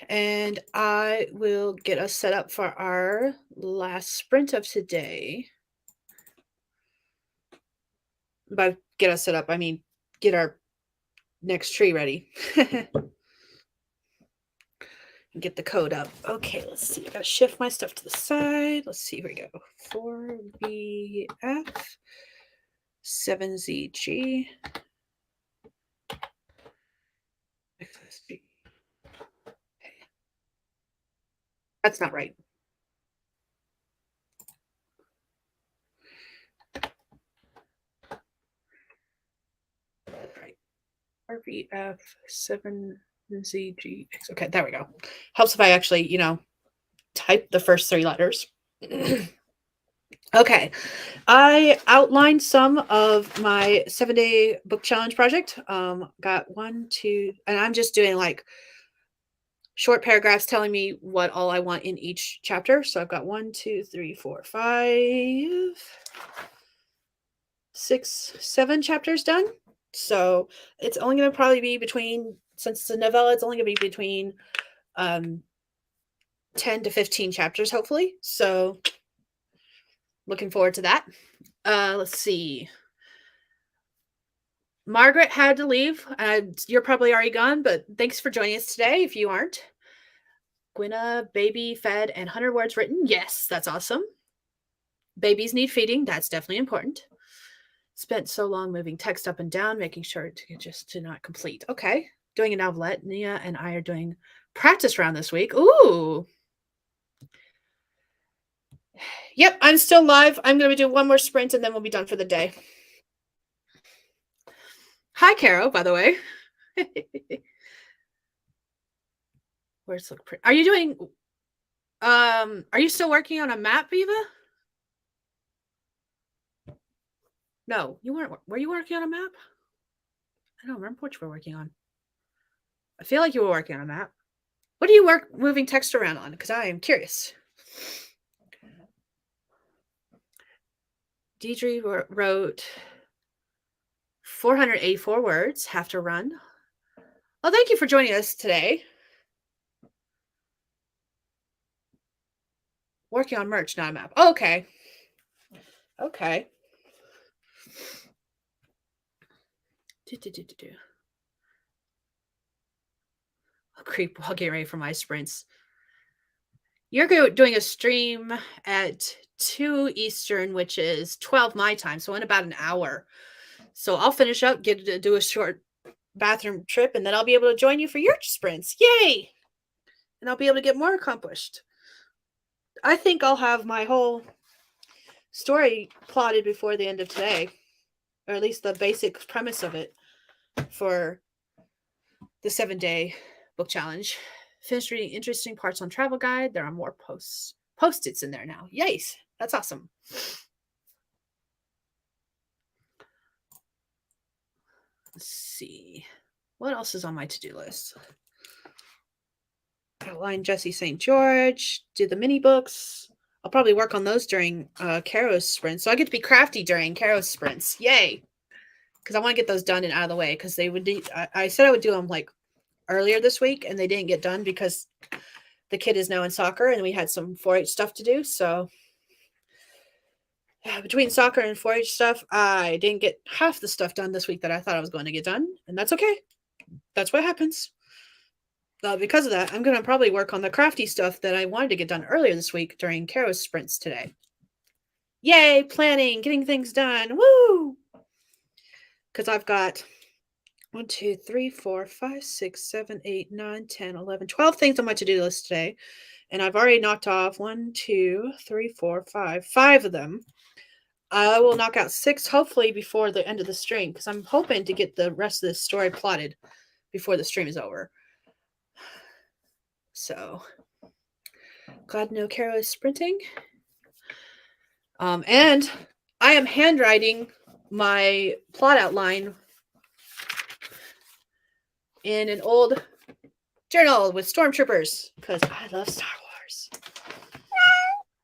And I will get us set up for our last sprint of today. By get us set up, I mean get our next tree ready. Get the code up. Okay, let's see. I gotta shift my stuff to the side. Let's see. Here we go. 4VF 7ZG. XSG. Okay. That's not right. Right. RVF 7ZG. Okay, there we go. Helps if I actually, type the first 3 letters. Okay, I outlined some of my 7-day book challenge project. Got 1, 2, and I'm just doing like short paragraphs telling me what all I want in each chapter. So I've got 1, 2, 3, 4, 5, 6, 7 chapters done. So it's only going to probably be between, since it's a novella, it's only going to be between 10 to 15 chapters, hopefully. So looking forward to that. Let's see. Margaret had to leave. You're probably already gone, but thanks for joining us today if you aren't. Gwyna, baby fed and 100 words written. Yes, that's awesome. Babies need feeding. That's definitely important. Spent so long moving text up and down, making sure to not complete. Okay. Doing a novelette. Nia and I are doing practice round this week. Ooh. Yep, I'm still live. I'm going to do one more sprint and then we'll be done for the day. Hi, Caro, by the way. Words look pretty. Are you doing, are you still working on a map, Viva? No, you weren't. Were you working on a map? I don't remember what you were working on. I feel like you were working on a map. What do you work moving text around on? Because I am curious. Deidre wrote 484 words. Have to run. Well, thank you for joining us today. Working on merch, not a map. Oh, okay. Okay. I'll creep while getting ready for my sprints. You're doing a stream at 2 Eastern, which is 12 my time, so in about an hour. So I'll finish up, get to do a short bathroom trip, and then I'll be able to join you for your sprints. Yay! And I'll be able to get more accomplished. I think I'll have my whole story plotted before the end of today, or at least the basic premise of it for the 7-day book challenge. Finished reading interesting parts on travel guide. There are more post-its in there now. Yay! That's awesome. Let's see. What else is on my to-do list? Outline Jesse St. George. Do the mini books. I'll probably work on those during Caro's sprints. So I get to be crafty during Caro's sprints. Yay! Because I want to get those done and out of the way. Because they would. I said I would do them like earlier this week, and they didn't get done because the kid is now in soccer, and we had some 4-H stuff to do. So between soccer and 4-H stuff, I didn't get half the stuff done this week that I thought I was going to get done, and that's okay. That's what happens. Because of that, I'm going to probably work on the crafty stuff that I wanted to get done earlier this week during Caro's sprints today. Yay, planning, getting things done. Woo! Because I've got 1, 2, 3, 4, 5, 6, 7, 8, 9, 10, 11, 12 things on my to-do list today. And I've already knocked off 1, 2, 3, 4, 5 of them. I will knock out 6, hopefully, before the end of the stream, because I'm hoping to get the rest of this story plotted before the stream is over. So, glad to know Caro is sprinting. And I am handwriting my plot outline in an old journal with stormtroopers, because I love Star Wars.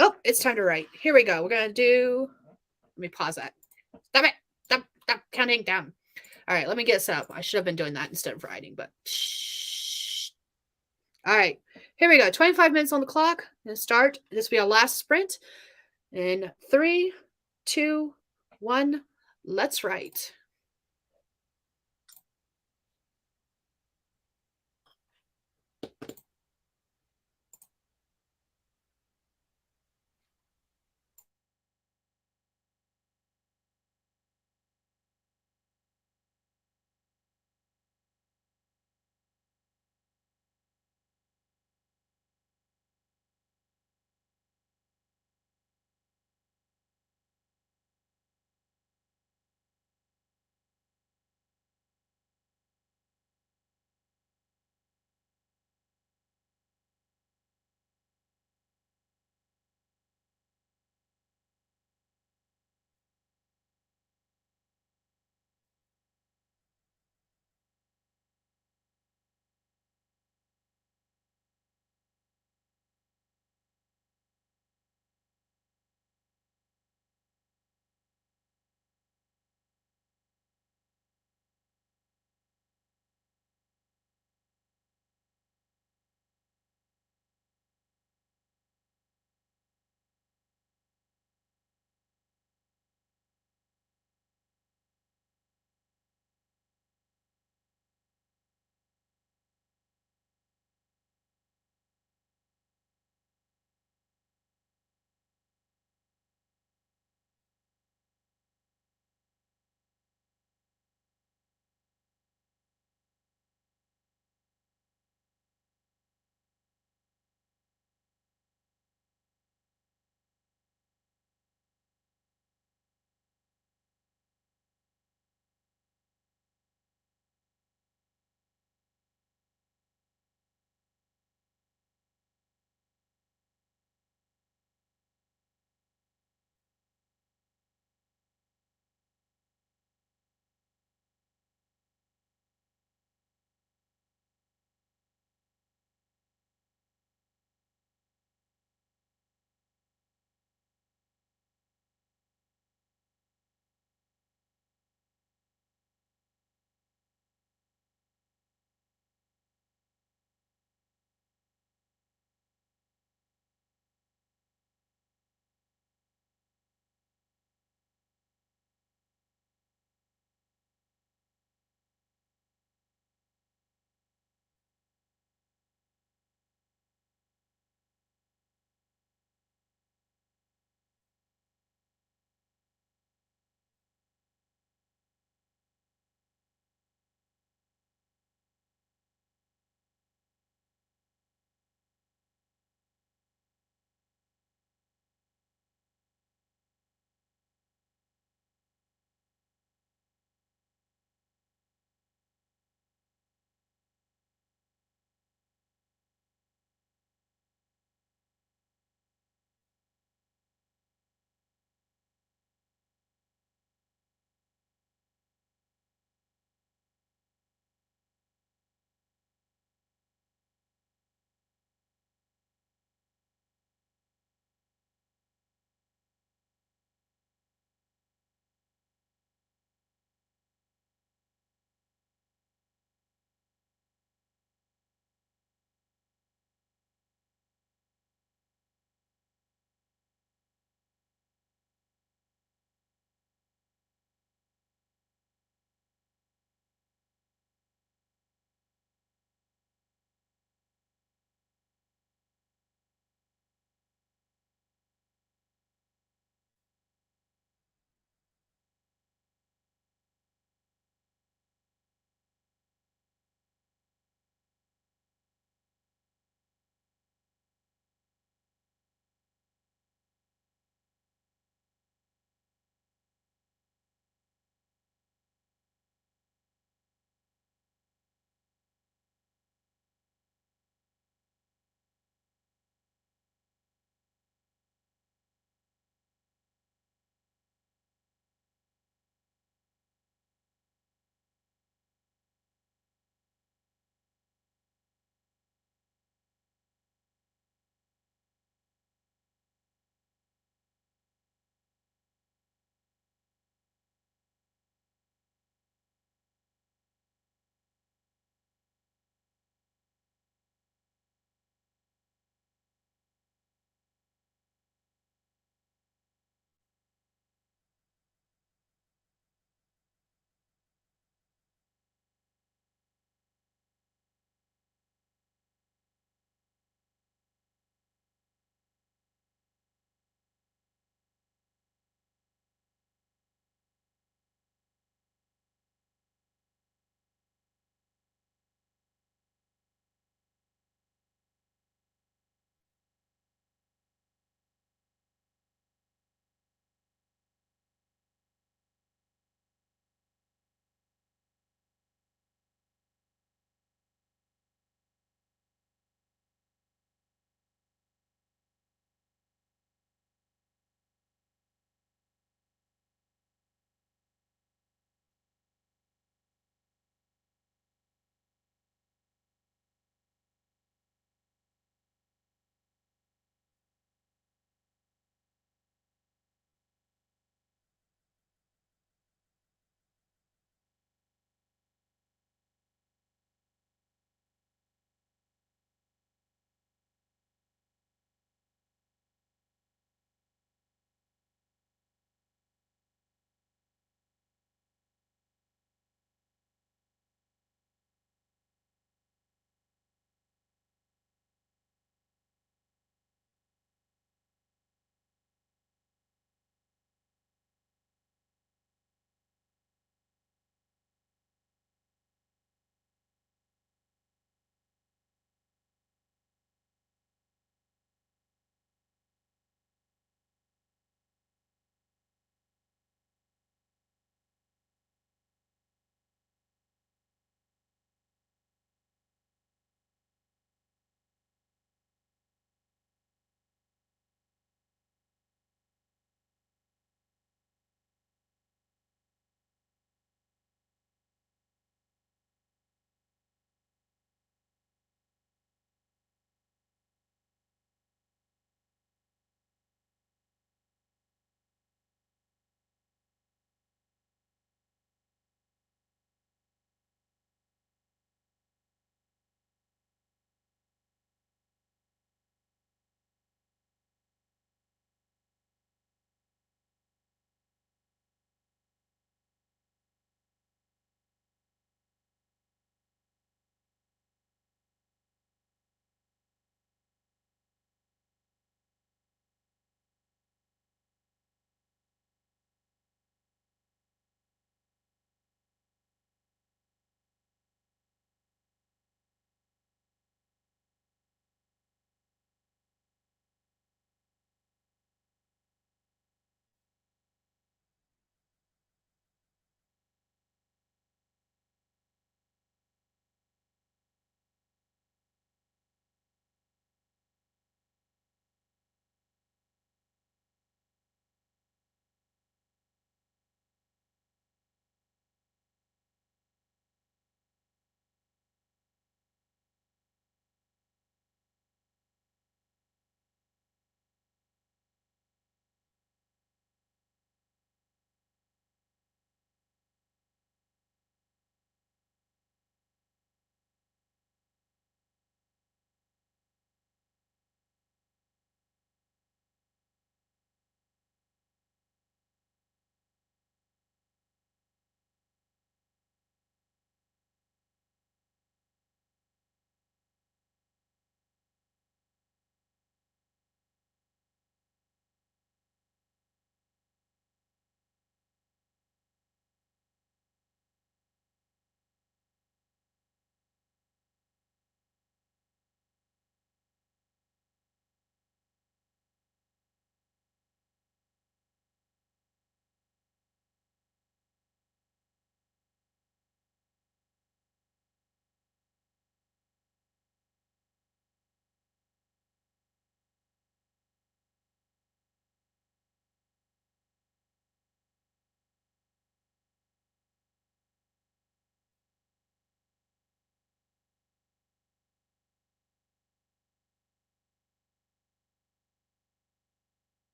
Oh, it's time to write. Here we go. We're going to do... Let me pause that. Stop it. Stop counting down. All right, let me get set up. I should have been doing that instead of writing, but shh. All right, here we go. 25 minutes on the clock. Gonna start. This will be our last sprint. In 3, 2, 1, let's write.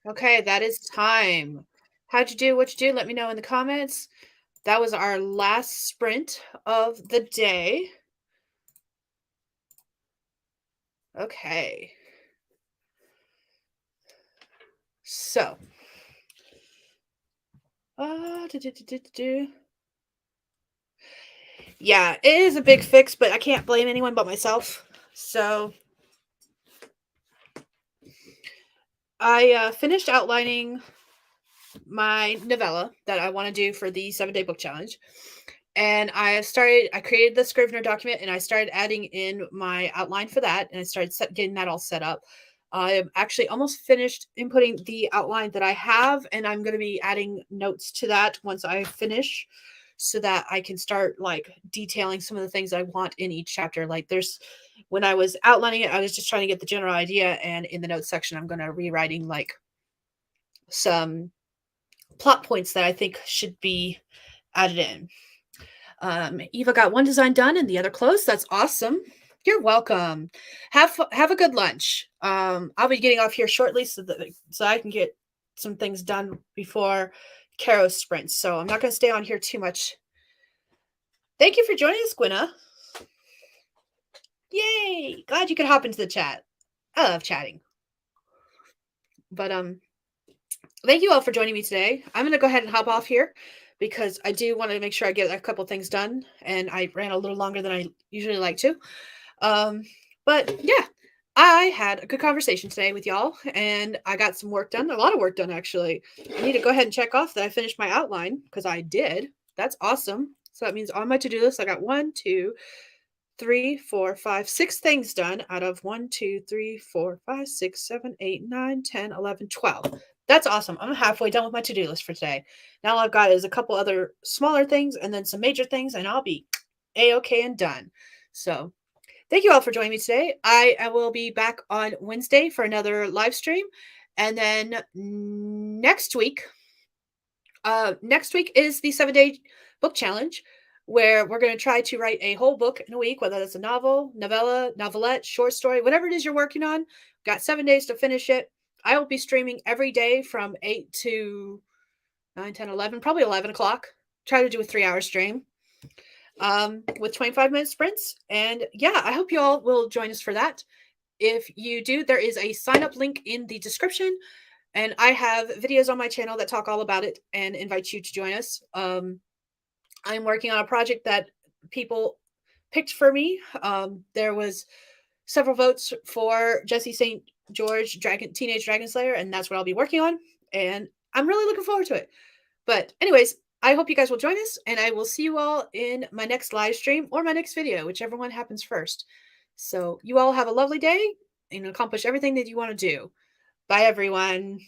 Okay, that is time. How'd you do? What you do? Let me know in the comments. That was our last sprint of the day. Okay. So, do, do, do, do, do, do. Yeah, it is a big fix, but I can't blame anyone but myself. So, I finished outlining my novella that I want to do for the 7-day book challenge. And I created the Scrivener document and I started adding in my outline for that. And I started getting that all set up. I'm actually almost finished inputting the outline that I have, and I'm going to be adding notes to that once I finish so that I can start like detailing some of the things I want in each chapter. Like when I was outlining it, I was just trying to get the general idea. And in the notes section, I'm going to rewriting like some plot points that I think should be added in. Eva got one design done and the other close. That's awesome. You're welcome. Have a good lunch. I'll be getting off here shortly so I can get some things done before Caro's sprint. So I'm not going to stay on here too much. Thank you for joining us, Gwenna. Yay! Glad you could hop into the chat. I love chatting. But thank you all for joining me today. I'm going to go ahead and hop off here because I do want to make sure I get a couple things done, and I ran a little longer than I usually like to. But yeah, I had a good conversation today with y'all, and I got some work done, a lot of work done actually. I need to go ahead and check off that I finished my outline because I did. That's awesome. So that means on my to-do list, I got 1, 2, 3, 4, 5, 6 things done out of 1, 2, 3, 4, 5, 6, 7, 8, 9, 10, 11, 12. That's awesome. I'm halfway done with my to-do list for today. Now all I've got is a couple other smaller things and then some major things, and I'll be A-okay and done. So thank you all for joining me today. I will be back on Wednesday for another live stream. And then next week is the 7-day book challenge where we're going to try to write a whole book in a week, whether it's a novel, novella, novelette, short story, whatever it is you're working on. We've got 7 days to finish it. I will be streaming every day from 8 to 9, 10, 11, probably 11 o'clock. Try to do a 3-hour stream with 25-minute sprints. And yeah, I hope you all will join us for that. If you do, there is a sign up link in the description. And I have videos on my channel that talk all about it and invite you to join us. I'm working on a project that people picked for me. There was several votes for Jesse St. George Teenage Dragon Slayer, and that's what I'll be working on. And I'm really looking forward to it. But anyways, I hope you guys will join us, and I will see you all in my next live stream or my next video, whichever one happens first. So you all have a lovely day and accomplish everything that you want to do. Bye, everyone.